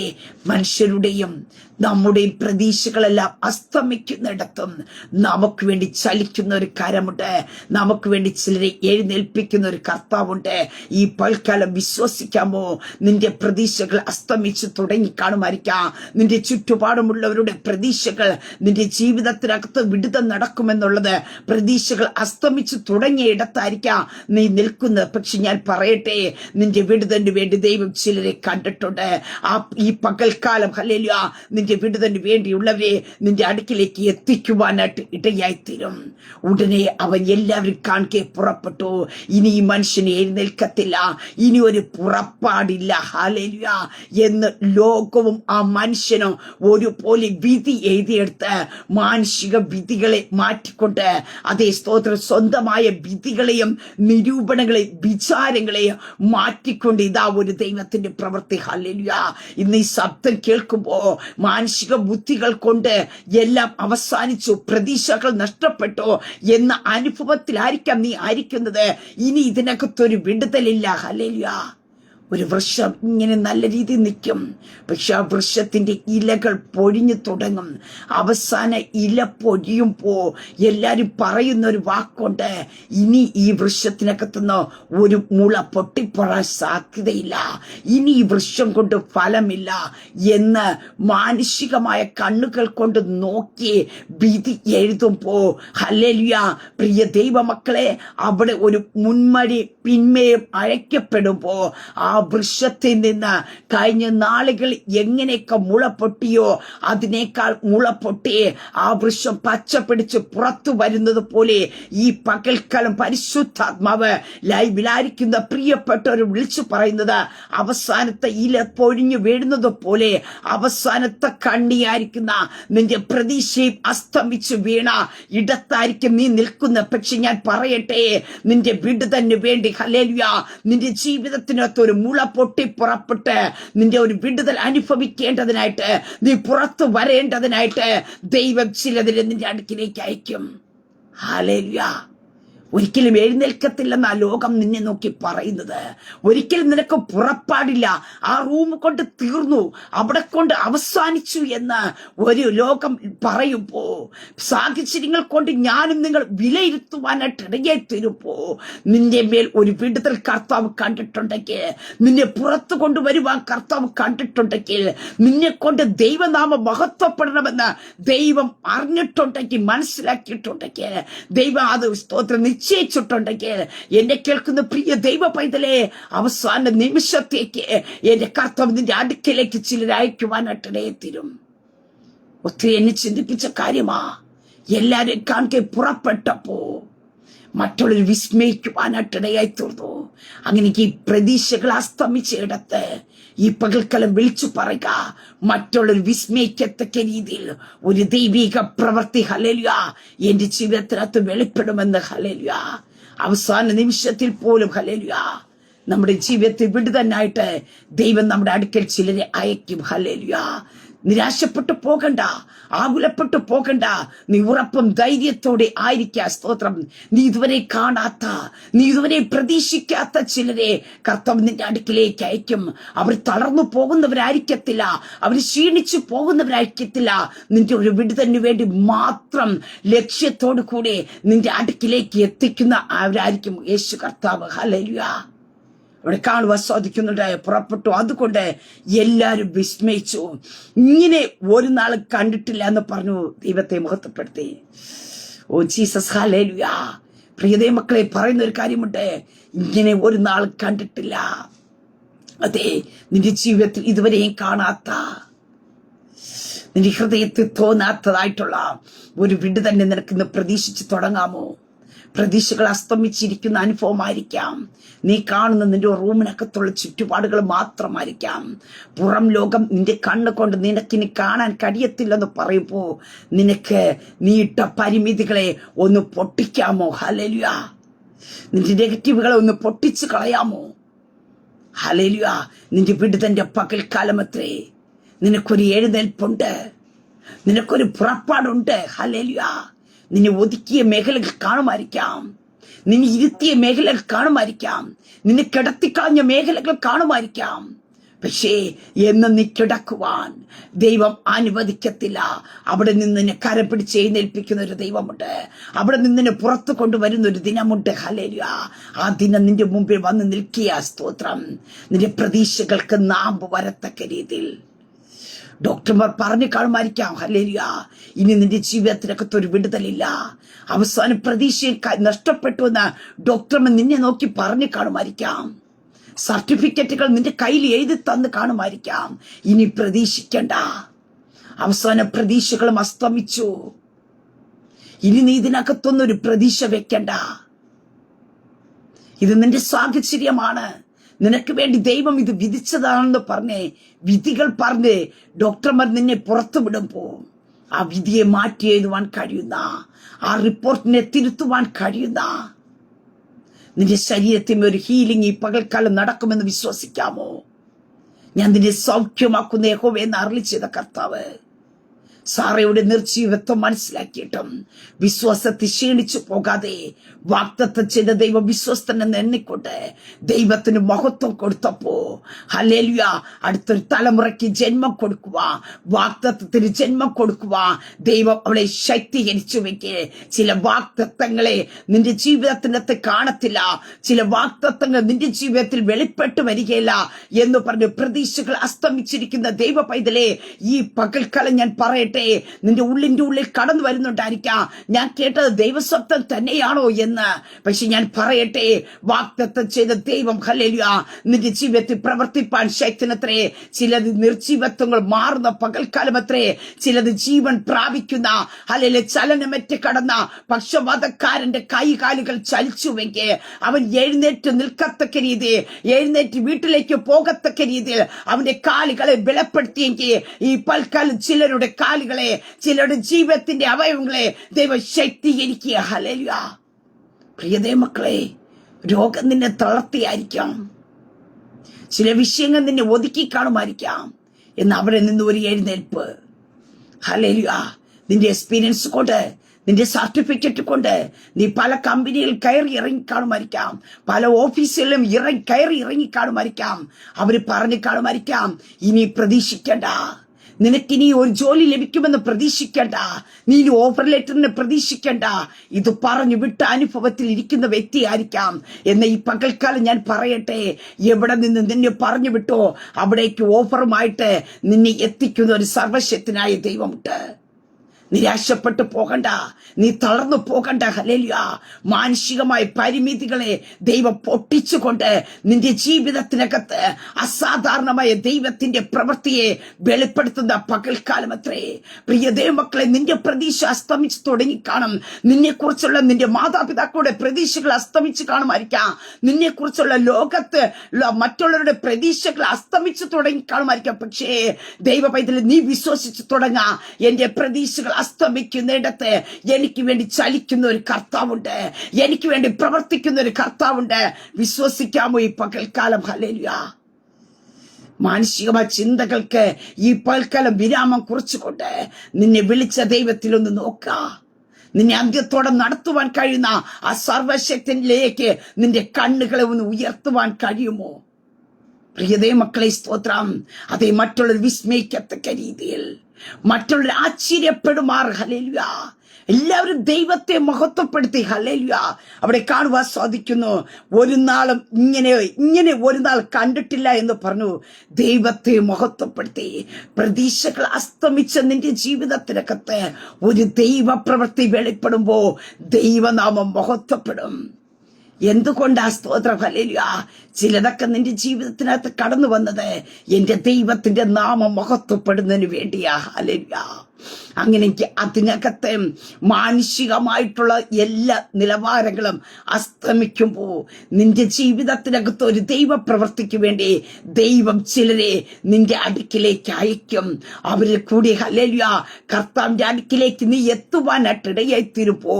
മനുഷ്യരുടെയും നമ്മുടെയും പ്രതീക്ഷകളെല്ലാം അസ്തമിക്കുന്നിടത്തും നമുക്ക് വേണ്ടി ചലിക്കുന്ന ഒരു കരമുണ്ട്. നമുക്ക് വേണ്ടി ചിലരെ എഴുന്നേൽപ്പിക്കുന്ന ഒരു കർത്താവുണ്ട്. ഈ പൽക്കാലം വിശ്വസിക്കാമോ? നിന്റെ പ്രതീക്ഷകൾ അസ്തമിച്ചു തുടങ്ങിക്കാണുമായിരിക്കാം. നിന്റെ ചുറ്റുപാടുമുള്ളവരുടെ പ്രതീക്ഷകൾ, നിന്റെ ജീവിതത്തിനകത്ത് വിടുതൽ നടക്കുമെന്നുള്ളത് പ്രതീക്ഷകൾ അസ്തമിച്ചു തുടങ്ങിയ ഇടത്തായിരിക്കാം നീ നിൽക്കുന്നത്. പക്ഷെ ഞാൻ പറയട്ടെ, നിന്റെ വിടുതലിന് വേണ്ടി ദൈവം ചിലരെ കണ്ടിട്ടുണ്ട്. ഈ പകൽക്കാലം ഹല്ലേലൂയ നിന്റെ വിടുതലിന് വേണ്ടിയുള്ളവരെ നിന്റെ അടുക്കിലേക്ക് എത്തിക്കുവാനായിട്ട് ഇടയായിത്തീരും. ഉടനെ അവൻ എല്ലാവരും കാണെ പുറപ്പെട്ടു. ഇനി ഈ മനുഷ്യനെ എഴുന്നേൽക്കത്തില്ല, ഇനി ഒരു പുറപ്പാടില്ല ഹല്ലേലൂയ എന്ന് ലോകവും ആ മനുഷ്യനും ഒരുപോലെ വിധി എഴുതിയെടുത്ത് മാനുഷിക വിധികളെ മാറ്റിക്കൊണ്ട് അതേ സ്തോത്രം സ്വന്തമായ വിധികളെയും നിരൂപണങ്ങളെയും വിചാരങ്ങളെയും മാറ്റിക്കൊണ്ട് ഇതാ ഒരു ദൈവത്തിന്റെ പ്രവൃത്തി ഹല്ലേലൂയ. ഇന്ന് ഈ ശബ്ദം കേൾക്കുമ്പോ മാനുഷിക ബുദ്ധികൾ കൊണ്ട് എല്ലാം അവസാനിച്ചു, പ്രതീക്ഷകൾ നഷ്ടപ്പെട്ടു എന്ന അനുഭവത്തിലായിരിക്കാം നീ ആയിരിക്കുന്നത്. ഇനി ഇതിനകത്തൊരു വിടുതലില്ല ഹല്ലേലൂയ. ഒരു വൃക്ഷം ഇങ്ങനെ നല്ല രീതിയിൽ നിൽക്കും, പക്ഷെ ആ വൃക്ഷത്തിന്റെ ഇലകൾ പൊഴിഞ്ഞു തുടങ്ങും. അവസാന ഇല പൊഴിയുമ്പോ എല്ലാരും പറയുന്ന ഒരു വാക്കുണ്ട്, ഇനി ഈ വൃക്ഷത്തിനകത്തുനിന്ന് ഒരു മുള പൊട്ടിപ്പൊഴാൻ സാധ്യതയില്ല, ഇനി ഈ വൃക്ഷം കൊണ്ട് ഫലമില്ല എന്ന് മാനുഷികമായ കണ്ണുകൾ കൊണ്ട് നോക്കി വിധി എഴുതുമ്പോ ഹല്ലേലൂയ പ്രിയ ദൈവമക്കളെ, അവിടെ ഒരു മുൻമഴി പിന്മയും അழைക്കപ്പെടുമ്പോ ആ വൃക്ഷത്തിൽ നിന്ന് കഴിഞ്ഞ നാളുകൾ എങ്ങനെയൊക്കെ മുള പൊട്ടിയോ അതിനേക്കാൾ മുള പൊട്ടി ആ വൃക്ഷം പച്ച പിടിച്ച് പുറത്തു വരുന്നത് പോലെ ഈ പകൽക്കാലം പരിശുദ്ധാത്മാവ് ലൈവിലായിരിക്കുന്ന പ്രിയപ്പെട്ടവർ വിളിച്ചു പറയുന്നത്, അവസാനത്തെ ഇല പൊഴിഞ്ഞു വീഴുന്നത് പോലെ അവസാനത്തെ കണ്ണിയായിരിക്കുന്ന നിന്റെ പ്രതീക്ഷയും അസ്തമിച്ചു വീണ ഇടത്തായിരിക്കും നീ നിൽക്കുന്ന. പക്ഷെ ഞാൻ പറയട്ടെ, നിന്റെ വിടുതലിന് വേണ്ടി ഹല്ലേലൂയ നിന്റെ ജീവിതത്തിനകത്ത് ഒരു മുള പൊട്ടി പുറപ്പെട്ട് നിന്റെ ഒരു വിടുതൽ അനുഭവിക്കേണ്ടതിനായിട്ട് നീ പുറത്തു വരേണ്ടതിനായിട്ട് ദൈവം ചിലതിനെ നിന്റെ അടുക്കിലേക്ക് അയക്കും. ഹല്ലേലൂയ. ഒരിക്കലും എഴുന്നേൽക്കത്തില്ലെന്നാ ലോകം നിന്നെ നോക്കി പറയുന്നത്. ഒരിക്കലും നിനക്ക് പുറപ്പാടില്ല, ആ റൂം കൊണ്ട് തീർന്നു, അവിടെ കൊണ്ട് അവസാനിച്ചു എന്ന് ഒരു ലോകം പറയുമ്പോ, സാഹചര്യങ്ങൾ കൊണ്ട് ഞാനും നിങ്ങൾ വിലയിരുത്തുവാനായിട്ട് ഇടയായി തീരുമ്പോ, നിന്റെ മേൽ ഒരു വിടുതൽ കർത്താവ് കണ്ടിട്ടുണ്ടെങ്കിൽ, നിന്നെ പുറത്തു കൊണ്ടുവരുവാൻ കർത്താവ് കണ്ടിട്ടുണ്ടെങ്കിൽ, നിന്നെ കൊണ്ട് ദൈവനാമം മഹത്വപ്പെടണമെന്ന് ദൈവം അറിഞ്ഞിട്ടുണ്ടെങ്കിൽ, മനസ്സിലാക്കിയിട്ടുണ്ടെങ്കിൽ, ദൈവം അത് സ്തോത്രം നിശ്ചയിച്ചിട്ടുണ്ടെങ്കിൽ, എന്നെ കേൾക്കുന്ന പ്രിയ ദൈവ പൈതലേ, അവസാന നിമിഷത്തേക്ക് എന്റെ കർത്താവ് നിന്റെ അടുക്കലേക്ക് ചിലർ അയക്കുവാനായിട്ട് ഇടയെത്തീരും. ഒത്തിരി എന്നെ ചിന്തിപ്പിച്ച കാര്യമാ. എല്ലാരും കാണെ പുറപ്പെട്ടപ്പോ മറ്റുള്ളവർ വിസ്മയിക്കുവാനായിട്ട് ഇടയായി തീർന്നു. അങ്ങനെ ഈ പ്രതീക്ഷകൾ അസ്തമിച്ചിടത്ത് ഈ പകൽക്കാലം വിളിച്ചു പറയുക, മറ്റുള്ളവർ വിസ്മയിക്കത്തക്ക രീതിയിൽ ഒരു ദൈവിക പ്രവൃത്തി ഹല്ലേലൂയ എന്റെ ജീവിതത്തിനകത്ത് വെളിപ്പെടുമെന്ന് ഹല്ലേലൂയ. അവസാന നിമിഷത്തിൽ പോലും ഹല്ലേലൂയ നമ്മുടെ ജീവിതത്തിൽ വിടുതനായിട്ട് ദൈവം നമ്മുടെ അടുക്കൽ ചിലരെ അയക്കും. ഹല്ലേലൂയ. നിരാശപ്പെട്ടു പോകണ്ട, ആകുലപ്പെട്ടു പോകണ്ട. നീ ഉറപ്പും ധൈര്യത്തോടെ ആയിരിക്കുക. സ്തോത്രം. നീ ഇതുവരെ കാണാത്ത, നീ ഇതുവരെ പ്രതീക്ഷിക്കാത്ത ചിലരെ കർത്താവ് നിന്റെ അടുക്കിലേക്ക് അയക്കും. അവർ തളർന്നു പോകുന്നവരായിരിക്കത്തില്ല, അവർ ക്ഷീണിച്ചു പോകുന്നവരായിരിക്കത്തില്ല. നിന്റെ ഒരു വിടുതലിന് വേണ്ടി മാത്രം ലക്ഷ്യത്തോടു കൂടി നിന്റെ അടുക്കിലേക്ക് എത്തിക്കുന്ന അവരായിരിക്കും യേശു കർത്താവ്. ഹല്ലേലൂയ. അവിടെ കാണുവാൻ സാധിക്കുന്നുണ്ട്. പുറപ്പെട്ടു. അതുകൊണ്ട് എല്ലാരും വിസ്മയിച്ചു. ഇങ്ങനെ ഒരു നാൾ കണ്ടിട്ടില്ല എന്ന് പറഞ്ഞു ദൈവത്തെ മഹത്വപ്പെടുത്തി. Oh Jesus hallelujah. പ്രിയതേ മക്കളെ, പറയുന്ന ഒരു കാര്യമുണ്ട്, ഇങ്ങനെ ഒരു നാൾ കണ്ടിട്ടില്ല. അതെ, നിന്റെ ജീവിതത്തിൽ ഇതുവരെയും കാണാത്ത, നിന്റെ ഹൃദയത്തിൽ തോന്നാത്തതായിട്ടുള്ള ഒരു വിടു തന്നെ നിനക്കിന്ന് പ്രതീക്ഷിച്ച് തുടങ്ങാമോ? പ്രതീക്ഷകൾ അസ്തമിച്ചിരിക്കുന്ന അനുഭവമായിരിക്കാം. നീ കാണുന്ന നിന്റെ റൂമിനകത്തുള്ള ചുറ്റുപാടുകൾ മാത്രമായിരിക്കാം. പുറം ലോകം നിന്റെ കണ്ണ് കൊണ്ട് നിനക്കിനി കാണാൻ കഴിയത്തില്ലെന്ന് പറയുമ്പോ നിനക്ക് നീ ഇട്ട പരിമിതികളെ ഒന്ന് പൊട്ടിക്കാമോ? ഹല്ലേലൂയ. നിന്റെ നെഗറ്റീവുകളെ ഒന്ന് പൊട്ടിച്ചു കളയാമോ? ഹല്ലേലൂയ. നിന്റെ വിടുതന്റെ പകൽക്കാലമത്രേ. നിനക്കൊരു എഴുന്നേൽപ്പുണ്ട്, നിനക്കൊരു പുറപ്പാടുണ്ട്. ഹല്ലേലൂയ. നിന്നെ ഒതുക്കിയ മേഖലകൾ കാണുമായിരിക്കാം, നിന്നെ ഇരുത്തിയ മേഖലകൾ കാണുമായിരിക്കാം, നിന്നെ കിടത്തിക്കളഞ്ഞ മേഖലകൾ കാണുമായിരിക്കാം. പക്ഷേ എന്ന് നീ കിടക്കുവാൻ ദൈവം അനുവദിക്കത്തില്ല. അവിടെ നിന്ന് നിന്നെ കരം പിടിച്ച് എഴുന്നേൽപ്പിക്കുന്ന ഒരു ദൈവമുണ്ട്. അവിടെ നിന്ന് നിന്നെ പുറത്തു കൊണ്ടുവരുന്ന ഒരു ദിനമുണ്ട്. ഹല്ലേലൂയ. ആ ദിനം നിന്റെ മുമ്പിൽ വന്ന് നിൽക്കുക. സ്തോത്രം. നിന്റെ പ്രതീക്ഷകൾക്ക് നാമ്പ് വരത്തക്ക രീതിയിൽ ഡോക്ടർമാർ പറഞ്ഞു കാണുമായിരിക്കാം, ഹല്ലേലൂയ, ഇനി നിന്റെ ജീവിതത്തിനകത്ത് ഒരു വിടുതലില്ല, അവസാന പ്രതീക്ഷ നഷ്ടപ്പെട്ടു എന്ന് ഡോക്ടർമാർ നിന്നെ നോക്കി പറഞ്ഞു കാണുമായിരിക്കാം. സർട്ടിഫിക്കറ്റുകൾ നിന്റെ കയ്യിൽ എഴുതി തന്ന് കാണുമായിരിക്കാം. ഇനി പ്രതീക്ഷിക്കണ്ട. അവസാന പ്രതീക്ഷകളും അസ്തമിച്ചു. ഇനി നീ ഇതിനകത്തൊന്നൊരു പ്രതീക്ഷ വെക്കണ്ട. ഇത് നിന്റെ സാഹചര്യമാണ്. നിനക്ക് വേണ്ടി ദൈവം ഇത് വിധിച്ചതാണെന്ന് പറഞ്ഞ് വിധികൾ പറഞ്ഞ് ഡോക്ടർമാർ നിന്നെ പുറത്തു വിടുമ്പോ ആ വിധിയെ മാറ്റി എഴുതുവാൻ കഴിയുന്ന, ആ റിപ്പോർട്ടിനെ തിരുത്തുവാൻ കഴിയുന്ന നിന്റെ ശരീരത്തിന് ഒരു ഹീലിംഗ് ഈ പകൽക്കാലം നടക്കുമെന്ന് വിശ്വസിക്കാമോ? ഞാൻ നിന്നെ സൗഖ്യമാക്കുന്ന യഹോവ എന്ന് അരുളി ചെയ്ത കർത്താവ് സാറയുടെ നിർജീവത്വം മനസ്സിലാക്കിയിട്ടും വിശ്വാസത്തിൽ ക്ഷീണിച്ചു പോകാതെ വാഗ്ദത്തം ചെയ്ത ദൈവം വിശ്വസ്തനെന്ന് എണ്ണിക്കൊണ്ട് ദൈവത്തിന് മഹത്വം കൊടുത്തപ്പോ ഹല്ലേലൂയ, അടുത്തൊരു തലമുറയ്ക്ക് ജന്മം കൊടുക്കുക, വാഗ്ദത്തത്തിന് ജന്മം കൊടുക്കുക ദൈവം അവളെ ശക്തീകരിച്ചുവെങ്കിൽ ചില വാഗ്ദത്തങ്ങളെ നിന്റെ ജീവിതത്തിനകത്ത് കാണത്തില്ല, ചില വാഗ്ദത്തങ്ങൾ നിന്റെ ജീവിതത്തിൽ വെളിപ്പെട്ടു വരികയില്ല എന്ന് പറഞ്ഞ് പ്രതീക്ഷകൾ അസ്തമിച്ചിരിക്കുന്ന ദൈവ പൈതലേ, ഈ പകൽക്കാലം ഞാൻ പറയട്ടെ, നിന്റെ ഉള്ളിന്റെ ഉള്ളിൽ കടന്നു വരുന്നുണ്ടായിരിക്കാം, ഞാൻ കേട്ടത് ദൈവസ്വപ്നം തന്നെയാണോ എന്ന്. പക്ഷെ ഞാൻ പറയട്ടെ, വാഗ്ദത്തം ചെയ്ത ദൈവം ഹല്ലേലൂയ നിന്റെ ജീവിതത്തിൽ പ്രവർത്തിപ്പാൻ ശക്തനത്രേ. ചിലത് നിർജീവത്വങ്ങൾ മാറുന്ന പകൽക്കാലമത്രേ, ചിലത് ജീവൻ പ്രാപിക്കുന്ന ഹല്ലേലൂയ ചലനമറ്റ് കടന്ന പക്ഷവാതക്കാരന്റെ കൈകാലുകൾ ചലിച്ചുവെങ്കിൽ അവൻ എഴുന്നേറ്റ് നിൽക്കത്തക്ക രീതിയിൽ, എഴുന്നേറ്റ് വീട്ടിലേക്ക് പോകത്തക്ക രീതിയിൽ അവന്റെ കാലുകളെ ബലപ്പെടുത്തിയെങ്കിൽ ഈ പൽക്കാലം ചിലരുടെ കാലുകളെ, ചിലരുടെ ജീവിതത്തിന്റെ അവയവങ്ങളെ ദൈവം ശക്തീകരിക്കുക. ഹല്ലേലൂയ. പ്രിയതേ മക്കളെ, രോഗം നിന്നെ തളർത്തിയായിരിക്കാം, ചില വിഷയങ്ങൾ നിന്നെ ഒതുക്കി കാണുമായിരിക്കാം, എന്ന് അവിടെ നിന്ന് ഒരു എഴുന്നേൽപ്പ്. ഹല്ലേലൂയ. നിന്റെ എക്സ്പീരിയൻസ് കൊണ്ട്, നിന്റെ സർട്ടിഫിക്കറ്റ് കൊണ്ട് നീ പല കമ്പനിയിൽ കയറി ഇറങ്ങി കാണുമായിരിക്കാം, പല ഓഫീസുകളിലും കയറി ഇറങ്ങി കാണുമായിരിക്കാം. അവര് പറഞ്ഞു കാണുമായിരിക്കാം, ഇനി പ്രതീക്ഷിക്കണ്ട, നിനക്കിനി ഒരു ജോലി ലഭിക്കുമെന്ന് പ്രതീക്ഷിക്കണ്ട, നീ ഇനി ഓഫർ ലെറ്ററിന് പ്രതീക്ഷിക്കണ്ട. ഇത് പറഞ്ഞു വിട്ട അനുഭവത്തിൽ ഇരിക്കുന്ന വ്യക്തിയായിരിക്കാം. എന്ന ഈ പകൽക്കാലം ഞാൻ പറയട്ടെ, എവിടെ നിന്ന് നിന്നെ പറഞ്ഞു വിട്ടോ അവിടേക്ക് ഓഫറുമായിട്ട് നിന്നെ എത്തിക്കുന്ന ഒരു സർവശക്തനായ ദൈവമുണ്ട്. നിരാശപ്പെട്ടു പോകണ്ട, നീ തളർന്നു പോകണ്ട. ഹല്ലേലൂയ. മാനുഷികമായ പരിമിതികളെ ദൈവം പൊട്ടിച്ചുകൊണ്ട് നിന്റെ ജീവിതത്തിനകത്ത് അസാധാരണമായ ദൈവത്തിന്റെ പ്രവൃത്തിയെ വെളിപ്പെടുത്തുന്ന പകൽക്കാലം അത്രേ. പ്രിയ ദൈവമക്കളെ, നിന്റെ പ്രതീക്ഷ അസ്തമിച്ചു തുടങ്ങിക്കാണും. നിന്നെ കുറിച്ചുള്ള നിന്റെ മാതാപിതാക്കളുടെ പ്രതീക്ഷകൾ അസ്തമിച്ചു കാണുമായിരിക്കാം, നിന്നെ കുറിച്ചുള്ള ലോകത്ത് മറ്റുള്ളവരുടെ പ്രതീക്ഷകൾ അസ്തമിച്ചു തുടങ്ങിക്കാണുമായിരിക്കാം. പക്ഷേ ദൈവ പൈതൽ നീ വിശ്വസിച്ചു തുടങ്ങാ, എന്റെ പ്രതീക്ഷകൾ അസ്തമിക്കുന്നിടത്ത് എനിക്ക് വേണ്ടി ചലിക്കുന്ന ഒരു കർത്താവുണ്ട്, എനിക്ക് വേണ്ടി പ്രവർത്തിക്കുന്ന ഒരു കർത്താവുണ്ട്. വിശ്വസിക്കാമോ ഈ പകൽക്കാലം? ഹല്ലേലൂയ. മാനസികമായ ചിന്തകൾക്ക് ഈ പകൽക്കാലം വിരാമം കുറിച്ചുകൊണ്ട് നിന്നെ വിളിച്ച ദൈവത്തിലൊന്ന് നോക്ക. നിന്നെ അന്ത്യത്തോടെ നടത്തുവാൻ കഴിയുന്ന ആ സർവശക്തനിലേക്ക് നിന്റെ കണ്ണുകളെ ഒന്ന് ഉയർത്തുവാൻ കഴിയുമോ? പ്രിയതേ മക്കളെ, സ്തോത്രം. അതേ, മറ്റുള്ളവർ വിസ്മയിക്കത്തക്ക രീതിയിൽ, മറ്റുള്ളവർ ആശ്ചര്യപ്പെടുമാർ. ഹല്ലേലൂയ. എല്ലാവരും ദൈവത്തെ മഹത്വപ്പെടുത്തി. ഹല്ലേലൂയ. അവിടെ കാണുവാൻ സാധിക്കുന്നു, ഒരു നാളും ഇങ്ങനെ ഒരു നാൾ കണ്ടിട്ടില്ല എന്ന് പറഞ്ഞു ദൈവത്തെ മഹത്വപ്പെടുത്തി. പ്രതീക്ഷകൾ അസ്തമിച്ച നിന്റെ ജീവിതത്തിനകത്ത് ഒരു ദൈവ പ്രവൃത്തി വെളിപ്പെടുമ്പോ ദൈവനാമം മഹത്വപ്പെടും. എന്തുകൊണ്ടാ? സ്തോത്രം. ഹല്ലേലൂയ. ചിലതൊക്കെ നിന്റെ ജീവിതത്തിനകത്ത് കടന്നു വന്നത് എന്റെ ദൈവത്തിന്റെ നാമം മഹത്വപ്പെടുന്നതിന് വേണ്ടിയാ. ഹല്ലേലൂയ. അങ്ങനെ അതിനകത്തെ മാനുഷികമായിട്ടുള്ള എല്ലാ നിലവാരങ്ങളും അസ്തമിക്കുമ്പോ നിന്റെ ജീവിതത്തിനകത്ത് ഒരു ദൈവ പ്രവൃത്തിക്ക് വേണ്ടി ദൈവം ചിലരെ നിന്റെ അടുക്കിലേക്ക് അയക്കും. അവരിൽ കൂടി ഹല്ലേലൂയ കർത്താവിന്റെ അടുക്കിലേക്ക് നീ എത്തുവാനായിട്ടിടയായി തീരുമ്പോ,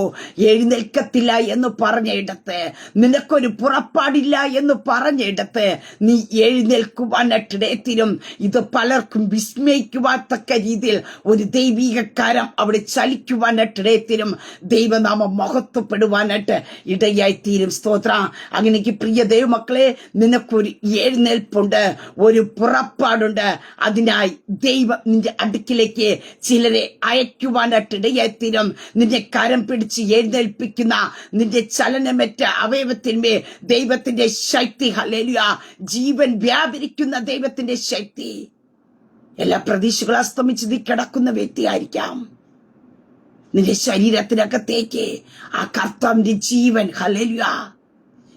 എഴുന്നേൽക്കത്തില്ല എന്ന് പറഞ്ഞിടത്ത്, നിനക്കൊരു പുറപ്പാടില്ല എന്ന് പറഞ്ഞിടത്ത് നീ എഴുന്നേൽക്കുവാനായിട്ടിടയായി തീരും. ഇത് പലർക്കും വിസ്മയിക്കുവാത്തക്ക രീതിയിൽ ഒരു ദൈവിക കാര്യം അവിടെ ചലിക്കുവാനായിട്ടിടയത്തിനും ദൈവനാമം മഹത്വപ്പെടുവാനായിട്ട് ഇടയായിത്തീരും. സ്തോത്ര. അങ്ങനെ പ്രിയ ദൈവമക്കളെ, നിനക്കൊരു എഴുന്നേൽപ്പുണ്ട്, ഒരു പുറപ്പാടുണ്ട്. അതിനായി ദൈവം നിന്റെ അടുക്കിലേക്ക് ചിലരെ അയക്കുവാനായിട്ടിടയായിത്തീരും. നിന്റെ കരം പിടിച്ച് എഴുന്നേൽപ്പിക്കുന്ന നിന്റെ ചലനമറ്റ അവയവത്തിന്മേ ദൈവത്തിന്റെ ശക്തി, ഹല്ലേലൂയ, ജീവൻ വ്യാപരിക്കുന്ന ദൈവത്തിന്റെ ശക്തി. എല്ലാ പ്രതീക്ഷകളും അസ്തമിച്ച് നീ കിടക്കുന്ന വ്യക്തിയായിരിക്കാം. നിന്റെ ശരീരത്തിനകത്തേക്ക് ആ കർത്താവിന്റെ ജീവൻ, ഹല്ലേലൂയ,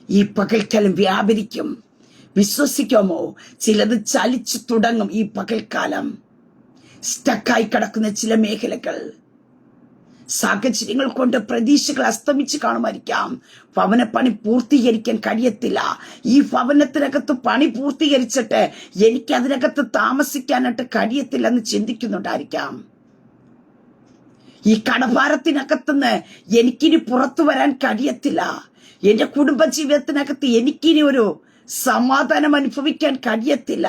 ഈ പകൽക്കാലം വ്യാപരിക്കും. വിശ്വസിക്കാമോ? ചിലത് ചലിച്ചു തുടങ്ങും. ഈ പകൽക്കാലം സ്റ്റക്കായി കിടക്കുന്ന ചില മേഖലകൾ, സാഹചര്യങ്ങൾ കൊണ്ട് പ്രതീക്ഷകൾ അസ്തമിച്ച് കാണുമായിരിക്കാം. ഭവനപ്പണി പൂർത്തീകരിക്കാൻ കഴിയത്തില്ല. ഈ ഭവനത്തിനകത്ത് പണി പൂർത്തീകരിച്ചിട്ട് എനിക്ക് അതിനകത്ത് താമസിക്കാനായിട്ട് കഴിയത്തില്ല എന്ന് ചിന്തിക്കുന്നുണ്ടായിരിക്കാം. ഈ കടഭാരത്തിനകത്തുനിന്ന് എനിക്കിനി പുറത്തു വരാൻ കഴിയത്തില്ല. എന്റെ കുടുംബജീവിതത്തിനകത്ത് എനിക്കിനി ഒരു സമാധാനം അനുഭവിക്കാൻ കഴിയത്തില്ല.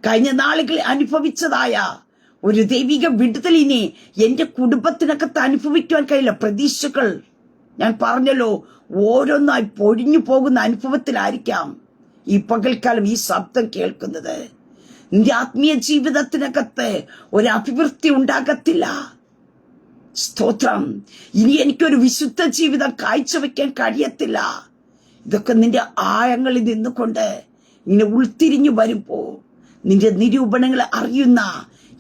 കഴിഞ്ഞ നാളുകളിൽ അനുഭവിച്ചതായ ഒരു ദൈവിക വിടുതലിനെ എന്റെ കുടുംബത്തിനകത്ത് അനുഭവിക്കുവാൻ കഴിയില്ല. പ്രതീക്ഷകൾ ഞാൻ പറഞ്ഞല്ലോ ഓരോന്നായി പൊഴിഞ്ഞു പോകുന്ന അനുഭവത്തിലായിരിക്കാം ഈ പകൽക്കാലം ഈ ശബ്ദം കേൾക്കുന്നത്. നിന്റെ ആത്മീയ ജീവിതത്തിനകത്ത് ഒരു അഭിവൃദ്ധി ഉണ്ടാകത്തില്ല. സ്തോത്രം. ഇനി എനിക്കൊരു വിശുദ്ധ ജീവിതം കാഴ്ചവെക്കാൻ കഴിയത്തില്ല. ഇതൊക്കെ നിന്റെ ആഴങ്ങളിൽ നിന്നുകൊണ്ട് ഇങ്ങനെ ഉൾത്തിരിഞ്ഞു വരുമ്പോ നിന്റെ നിരൂപണങ്ങൾ അറിയുന്ന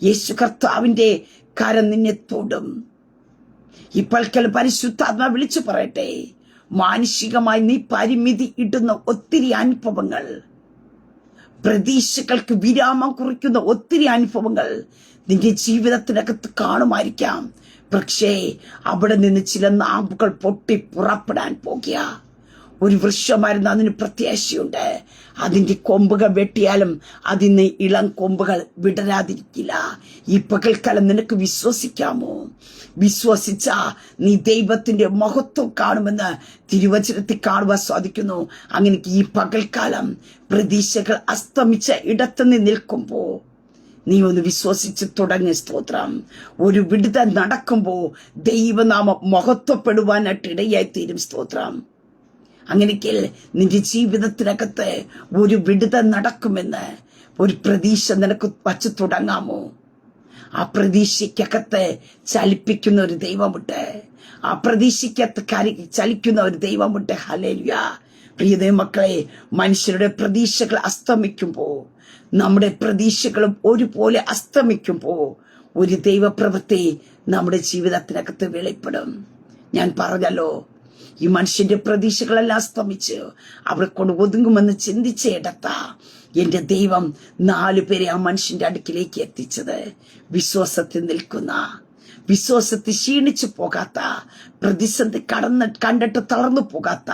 യേശു കർത്താവിന്റെ കരം നിന്നെ തൊടും. ഇപ്പോൾ പരിശുദ്ധാത്മാ വിളിച്ചു പറയട്ടെ, മാനുഷികമായി നീ പരിമിതി ഇടുന്ന ഒത്തിരി അനുഭവങ്ങൾ, പ്രതീക്ഷകൾക്ക് വിരാമം കുറിക്കുന്ന ഒത്തിരി അനുഭവങ്ങൾ നിന്റെ ജീവിതത്തിനകത്ത് കാണുമായിരിക്കാം. പക്ഷേ അവിടെ നിന്ന് ചില നാമ്പുകൾ പൊട്ടി പുറപ്പെടാൻ പോകുക. ഒരു വൃക്ഷമായിരുന്നു, അതിന് പ്രത്യാശയുണ്ട്. അതിന്റെ കൊമ്പുകൾ വെട്ടിയാലും അതിന് ഇളം കൊമ്പുകൾ വിടരാതിരിക്കില്ല. ഈ പകൽക്കാലം നിനക്ക് വിശ്വസിക്കാമോ? വിശ്വസിച്ച നീ ദൈവത്തിന്റെ മഹത്വം കാണുമെന്ന് തിരുവചനത്തിൽ കാണുവാൻ സാധിക്കുന്നു. അങ്ങനെ ഈ പകൽക്കാലം പ്രതീക്ഷകൾ അസ്തമിച്ച ഇടത്തുനിന്ന് നിൽക്കുമ്പോ നീ ഒന്ന് വിശ്വസിച്ച് തുടങ്ങി. സ്തോത്രം. ഒരു വിടുതൽ നടക്കുമ്പോ ദൈവനാമം മഹത്വപ്പെടുവാനായിട്ട് ഇടയായി തീരും. സ്തോത്രം. അങ്ങനെയെങ്കിൽ നിന്റെ ജീവിതത്തിനകത്ത് ഒരു വിടുതൽ നടക്കുമെന്ന് ഒരു പ്രതീക്ഷ നിനക്ക് വച്ചു തുടങ്ങാമോ? ആ പ്രതീക്ഷയ്ക്കകത്ത് ചലിപ്പിക്കുന്ന ഒരു ദൈവമുണ്ട്. ആ പ്രതീക്ഷയ്ക്കകത്ത് ചലിക്കുന്ന ഒരു ദൈവമുണ്ട്. ഹല്ലേലൂയ. പ്രിയ മക്കളെ, മനുഷ്യരുടെ പ്രതീക്ഷകൾ അസ്തമിക്കുമ്പോ നമ്മുടെ പ്രതീക്ഷകളും ഒരുപോലെ അസ്തമിക്കുമ്പോ ഒരു ദൈവപ്രവൃത്തി നമ്മുടെ ജീവിതത്തിനകത്ത് വെളിപ്പെടും. ഞാൻ പറഞ്ഞല്ലോ, ഈ മനുഷ്യന്റെ പ്രതീക്ഷകളെല്ലാം അസ്തമിച്ച് അവിടെ കൊണ്ട് ഒതുങ്ങുമെന്ന് ചിന്തിച്ച ഇടത്താ എന്റെ ദൈവം 4 പേരെ ആ മനുഷ്യന്റെ അടുക്കിലേക്ക് എത്തിച്ചത്. വിശ്വാസത്തിൽ നിൽക്കുന്ന, വിശ്വാസത്തിൽ ക്ഷീണിച്ചു പോകാത്ത, പ്രതിസന്ധി കണ്ടിട്ട് തളർന്നു പോകാത്ത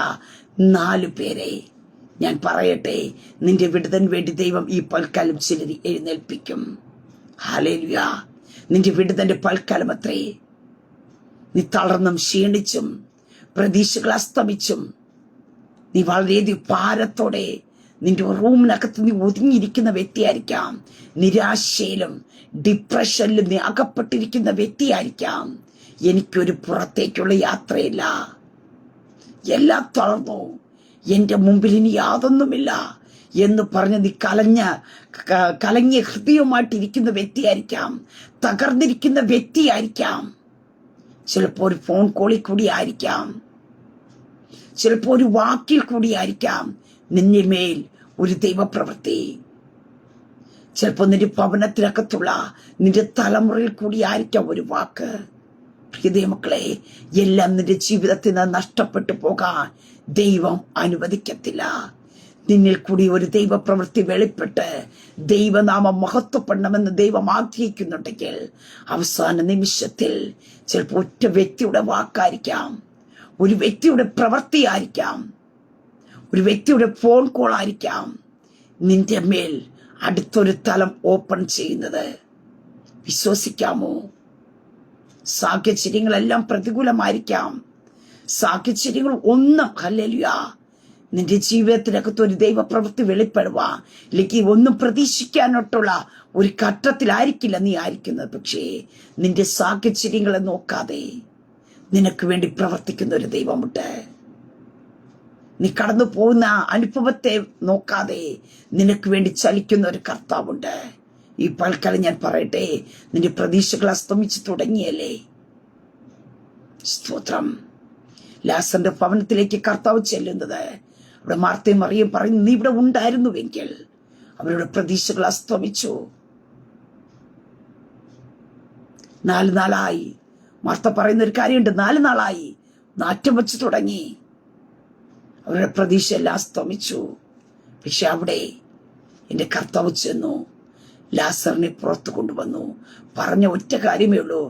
4 പേരെ ഞാൻ പറയട്ടെ, നിന്റെ വിടുതലിന് വേണ്ടി ദൈവം ഈ പൽക്കാലം ചിലരി എഴുന്നേൽപ്പിക്കും. ഹല്ലേലൂയ. നിന്റെ വിടുതലിന്റെ പൽക്കാലം അത്രേ. നീ തളർന്നും ക്ഷീണിച്ചും പ്രതീക്ഷകൾ അസ്തമിച്ചും നീ വളരെയധികം ഭാരത്തോടെ നിന്റെ റൂമിനകത്ത് നീ ഒതുങ്ങിയിരിക്കുന്ന വ്യക്തിയായിരിക്കാം. നിരാശയിലും ഡിപ്രഷനിലും നീ അകപ്പെട്ടിരിക്കുന്ന വ്യക്തിയായിരിക്കാം. എനിക്കൊരു പുറത്തേക്കുള്ള യാത്രയില്ല, എല്ലാം തളർന്നു, എന്റെ മുമ്പിൽ ഇനി യാതൊന്നുമില്ല എന്ന് പറഞ്ഞ് നീ കലങ്ങിയ ഹൃദയവുമായിട്ടിരിക്കുന്ന വ്യക്തിയായിരിക്കാം. തകർന്നിരിക്കുന്ന വ്യക്തിയായിരിക്കാം. ചിലപ്പോൾ ഒരു ഫോൺ കോളിൽ കൂടി ആയിരിക്കാം, ചിലപ്പോൾ ഒരു വാക്കിൽ കൂടിയായിരിക്കാം നിന്റെ മേൽ ഒരു ദൈവപ്രവൃത്തി. ചിലപ്പോൾ നിന്റെ ഭവനത്തിനകത്തുള്ള നിന്റെ തലമുറയിൽ കൂടിയായിരിക്കാം ഒരു വാക്ക്. പ്രിയ മക്കളെ, എല്ലാം നിന്റെ ജീവിതത്തിൽ നിന്ന് നഷ്ടപ്പെട്ടു പോകാൻ ദൈവം അനുവദിക്കത്തില്ല. നിന്നിൽ കൂടി ഒരു ദൈവപ്രവൃത്തി വെളിപ്പെട്ട് ദൈവനാമം മഹത്വപ്പെടണമെന്ന് ദൈവം ആഗ്രഹിക്കുന്നുണ്ടെങ്കിൽ അവസാന നിമിഷത്തിൽ ചിലപ്പോൾ ഒറ്റ വ്യക്തിയുടെ വാക്കായിരിക്കാം, ഒരു വ്യക്തിയുടെ പ്രവൃത്തിയായിരിക്കാം, ഒരു വ്യക്തിയുടെ ഫോൺ കോൾ ആയിരിക്കാം നിന്റെ മേൽ അടുത്തൊരു തലം ഓപ്പൺ ചെയ്യുന്നത്. വിശ്വസിക്കാമോ? സാഹചര്യങ്ങളെല്ലാം പ്രതികൂലമായിരിക്കാം. സാഹചര്യങ്ങൾ ഒന്നും ഹല്ലേലൂയ നിന്റെ ജീവിതത്തിനകത്ത് ഒരു ദൈവപ്രവൃത്തി വെളിപ്പെടുവാ അല്ലെങ്കിൽ ഒന്നും പ്രതീക്ഷിക്കാനോട്ടുള്ള ഒരു ഘട്ടത്തിലായിരിക്കില്ല നീ ആയിരിക്കുന്നത്. പക്ഷേ നിന്റെ സാഹചര്യങ്ങളെ നോക്കാതെ നിനക്ക് വേണ്ടി പ്രവർത്തിക്കുന്ന ഒരു ദൈവമുണ്ട്. നീ കടന്നു പോകുന്ന അനുഭവത്തെ നോക്കാതെ നിനക്ക് വേണ്ടി ചലിക്കുന്ന ഒരു കർത്താവുണ്ട്. ഈ പൽക്കാലം ഞാൻ പറയട്ടെ, നിന്റെ പ്രതീക്ഷകൾ അസ്തമിച്ചു തുടങ്ങിയല്ലേ? സ്തോത്രം. ലാസറിന്റെ ഭവനത്തിലേക്ക് കർത്താവ് ചെല്ലുന്നത്, അവിടെ മാർത്തയും മറിയയും പറയുന്നു, നീ ഇവിടെ ഉണ്ടായിരുന്നുവെങ്കിൽ. അവരുടെ പ്രതീക്ഷകൾ അസ്തമിച്ചു. 4 നാളായി. മാർത്ത പറയുന്ന ഒരു കാര്യമുണ്ട്, 4 നാളായി നാറ്റം വെച്ച് തുടങ്ങി. അവരുടെ പ്രതീക്ഷ എല്ലാം അസ്തമിച്ചു. പക്ഷെ അവിടെ എൻ്റെ കർത്താവ് ചെന്നു, ലാസറിനെ പുറത്തു കൊണ്ടുവന്നു. പറഞ്ഞ ഒറ്റ കാര്യമേ ഉള്ളൂ,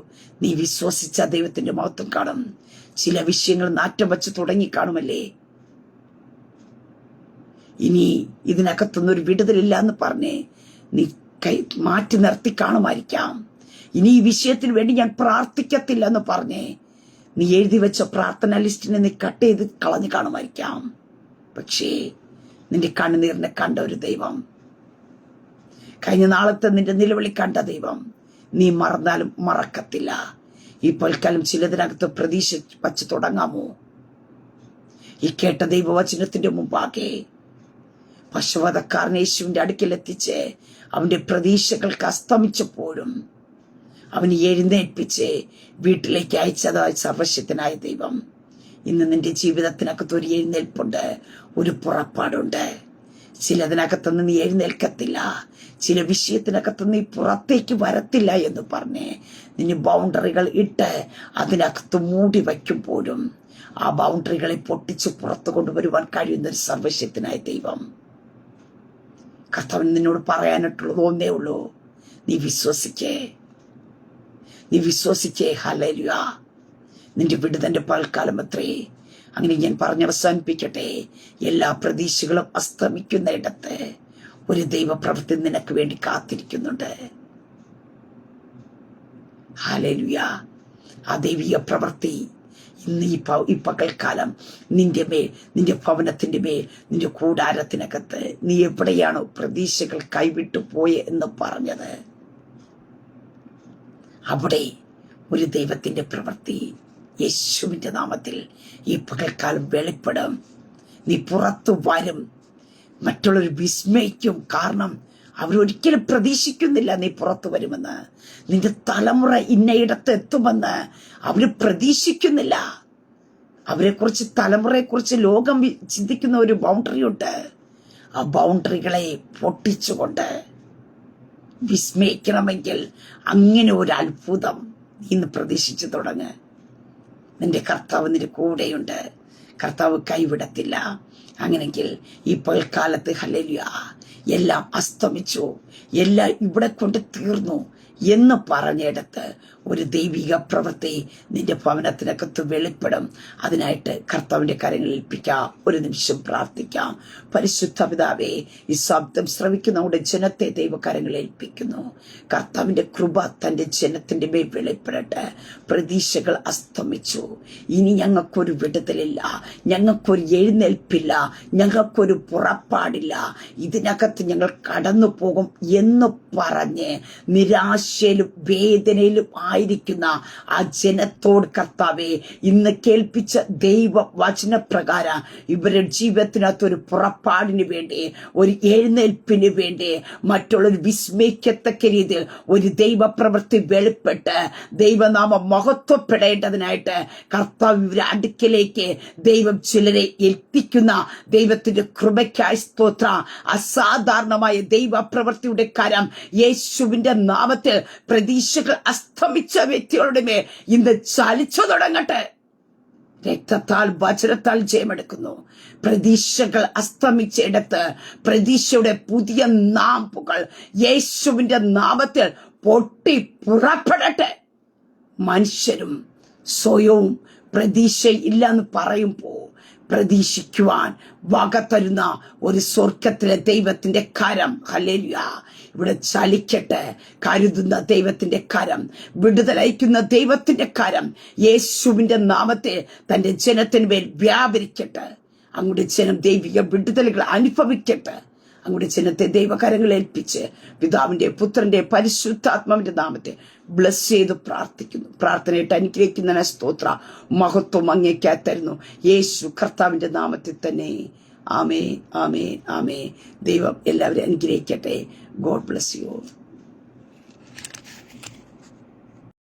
നീ വിശ്വസിച്ച ദൈവത്തിന്റെ മഹത്വം കാണും. ചില വിഷയങ്ങൾ നാറ്റം വച്ച് തുടങ്ങി കാണുമല്ലേ, ഇനി ഇതിനകത്തൊന്നൊരു വിടുതലില്ല എന്ന് പറഞ്ഞ് നീ മാറ്റി നിർത്തി കാണുമായിരിക്കാം. ഇനി ഈ വിഷയത്തിന് വേണ്ടി ഞാൻ പ്രാർത്ഥിക്കത്തില്ല എന്ന് പറഞ്ഞ് നീ എഴുതി വെച്ച പ്രാർത്ഥന ലിസ്റ്റിനെ നീ കട്ട് ചെയ്ത് കളഞ്ഞു കാണുമായിരിക്കാം. പക്ഷേ നിന്റെ കണ്ണുനീരിനെ കണ്ട ഒരു ദൈവം, കഴിഞ്ഞ നാളത്തെ നിന്റെ നിലവിളി കണ്ട ദൈവം നീ മറന്നാലും മറക്കത്തില്ല. ഈ പൽക്കാലം ചിലതിനകത്ത് പ്രതീക്ഷ വച്ച് തുടങ്ങാമോ? ഈ കേട്ട ദൈവവചനത്തിന്റെ മുമ്പാകെ പശുവധക്കാരൻ യേശുവിന്റെ അടുക്കലെത്തിച്ച് അവന്റെ പ്രതീക്ഷകൾക്ക് അസ്തമിച്ചപ്പോഴും അവന് എഴുന്നേൽപ്പിച്ച് വീട്ടിലേക്ക് അയച്ചതായ സർവശക്തനായ ദൈവം ഇന്ന് നിന്റെ ജീവിതത്തിനകത്ത് ഒരു എഴുന്നേൽപ്പുണ്ട്, ഒരു പുറപ്പാടുണ്ട്. ചിലതിനകത്തുനിന്ന് നീ എഴുന്നേൽക്കത്തില്ല, ചില വിഷയത്തിനകത്ത് നീ പുറത്തേക്ക് വരത്തില്ല എന്ന് പറഞ്ഞ് നിന്നെ ബൗണ്ടറികൾ ഇട്ട് അതിനകത്ത് മൂടി വയ്ക്കുമ്പോഴും ആ ബൗണ്ടറികളെ പൊട്ടിച്ച് പുറത്തു കൊണ്ടുവരുവാൻ കഴിയുന്ന ഒരു സർവശക്തനായ ദൈവം. കർത്താവിന് നിന്നോട് പറയാനായിട്ടുള്ളത് ഒന്നേ ഉള്ളൂ, നീ വിശ്വസിക്കേ, നീ വിശ്വസിക്കേ. ഹല്ലേലൂയ. നിന്റെ വിടുതന്റെ പൽക്കാലം അത്രേ. അങ്ങനെ ഞാൻ പറഞ്ഞവസാനിപ്പിക്കട്ടെ. എല്ലാ പ്രതീക്ഷകളും അസ്തമിക്കുന്ന ഇടത്ത് ഒരു ദൈവപ്രവൃത്തി നിനക്ക് വേണ്ടി കാത്തിരിക്കുന്നുണ്ട്. ഹല്ലേലൂയ. ആ ദൈവിക പ്രവൃത്തി ഇന്ന് ഈ പകൽക്കാലം നിന്റെ മേൽ, നിന്റെ ഭവനത്തിന്റെ മേൽ, നിന്റെ കൂടാരത്തിനകത്ത് നീ എവിടെയാണോ പ്രതീക്ഷകൾ കൈവിട്ടു പോയെ എന്ന് പറഞ്ഞത്, അവിടെ ഒരു ദൈവത്തിന്റെ പ്രവൃത്തി യേശുവിന്റെ നാമത്തിൽ ഈ പകൽക്കാലം വെളിപ്പെടും. നീ പുറത്തു വരും, മറ്റുള്ളവർ വിസ്മയിക്കും. കാരണം അവരൊരിക്കലും പ്രതീക്ഷിക്കുന്നില്ല നീ പുറത്തു വരുമെന്ന്. നിന്റെ തലമുറ ഇന്നയിടത്ത് എത്തുമെന്ന് അവര് പ്രതീക്ഷിക്കുന്നില്ല. അവരെക്കുറിച്ച്, തലമുറയെക്കുറിച്ച് ലോകം ചിന്തിക്കുന്ന ഒരു ബൗണ്ടറി ഉണ്ട്. ആ ബൗണ്ടറികളെ പൊട്ടിച്ചുകൊണ്ട് വിസ്മയിക്കണമെങ്കിൽ അങ്ങനെ ഒരു അത്ഭുതം ഇന്ന് പ്രതീക്ഷിച്ചു തുടങ്ങ്. നിന്റെ കർത്താവ് നിന്റെ കൂടെയുണ്ട്, കർത്താവ് കൈവിടത്തില്ല. അങ്ങനെങ്കിൽ ഈ പൽക്കാലത്ത് ഹല്ലേലൂയ, എല്ലാം അസ്തമിച്ചു, എല്ലാം ഇവിടെ കൊണ്ട് തീർന്നു എന്ന് പറഞ്ഞിടത്ത് ഒരു ദൈവിക പ്രവൃത്തി നിന്റെ ഭവനത്തിനകത്ത് വെളിപ്പെടും. അതിനായിട്ട് കർത്താവിന്റെ കരങ്ങളിൽ ഏൽപ്പിക്കാം. ഒരു നിമിഷം പ്രാർത്ഥിക്കാം. പരിശുദ്ധ പിതാവേ, ഈ ശബ്ദം ശ്രവിക്കുന്നവരുടെ ജനത്തെ ദൈവകരങ്ങളിൽ ഏൽപ്പിക്കുന്നു. കർത്താവിന്റെ കൃപ തന്റെ ജനത്തിന്റെ മേൽ വെളിപ്പെടട്ടെ. പ്രതീക്ഷകൾ അസ്തമിച്ചു, ഇനി ഞങ്ങൾക്കൊരു വിടുതലില്ല, ഞങ്ങൾക്കൊരു എഴുന്നേൽപ്പില്ല, ഞങ്ങൾക്കൊരു പുറപ്പാടില്ല, ഇതിനകത്ത് ഞങ്ങൾ കടന്നു പോകും എന്ന് പറഞ്ഞ് നിരാശയിലും വേദനയിലും ആയിരിക്കുന്ന ആ ജനത്തോട് കർത്താവേ, ഇന്ന് കേൾപ്പിച്ച ദൈവ വചനപ്രകാരം ഇവരുടെ ജീവിതത്തിനകത്ത് ഒരു പുറപ്പാടിന് വേണ്ടി, ഒരു എഴുന്നേൽപ്പിന് വേണ്ടി, മറ്റുള്ളവർ വിസ്മയിക്കത്തക്ക രീതിയിൽ ഒരു ദൈവപ്രവൃത്തി വെളിപ്പെട്ട് ദൈവനാമം മഹത്വപ്പെടേണ്ടതിനായിട്ട് കർത്താവ് ഇവരുടെ അടുക്കലേക്ക് ദൈവം ചിലരെ എത്തിക്കുന്ന ദൈവത്തിന്റെ കൃപയ്ക്കായി സ്തോത്ര. അസാധാരണമായ ദൈവപ്രവൃത്തിയുടെ കരം യേശുവിന്റെ നാമത്തിൽ പ്രതീക്ഷകൾ അസ്തമിച്ച വ്യക്തികളുടെ മേൽ ഇന്ന് ചലിച്ചു തുടങ്ങട്ടെ. രക്തത്താൽ വചനത്താൽ ജയമെടുക്കുന്നു. പ്രതീക്ഷകൾ അസ്തമിച്ചിടത്ത് പ്രതീക്ഷയുടെ പുതിയ നാമ്പുകൾ യേശുവിന്റെ നാമത്തിൽ പൊട്ടി പുറപ്പെടട്ടെ. മനുഷ്യരും സ്വയവും പ്രതീക്ഷയില്ല എന്ന് പറയുമ്പോ പ്രതീക്ഷിക്കുവാൻ വക തരുന്ന ഒരു സ്വർഗത്തിലെ ദൈവത്തിന്റെ കരം ഹല്ലേലൂയ ഇവിടെ ചലിക്കട്ടെ. കരുതുന്ന ദൈവത്തിന്റെ കരം, വിടുതലയക്കുന്ന ദൈവത്തിന്റെ കരം യേശുവിന്റെ നാമത്തെ തന്റെ ജനത്തിന്മേൽ വ്യാപരിക്കട്ടെ. അങ്ങോട്ട് ജനം ദൈവിക വിടുതലുകൾ അനുഭവിക്കട്ടെ. അങ്ങോട്ട് ജനത്തെ ദൈവകരങ്ങൾ ഏൽപ്പിച്ച് പിതാവിന്റെ പുത്രന്റെ പരിശുദ്ധാത്മാവിന്റെ നാമത്തെ ബ്ലസ് ചെയ്ത് പ്രാർത്ഥിക്കുന്നു. പ്രാർത്ഥനയായിട്ട് അനുഗ്രഹിക്കുന്ന സ്തോത്ര. മഹത്വം അങ്ങേക്കായി തരുന്നു യേശു കർത്താവിന്റെ നാമത്തിൽ തന്നെ. ആമേ, ആമേ, ആമേ. ദൈവം എല്ലാവരെയും അനുഗ്രഹിക്കട്ടെ. God bless you.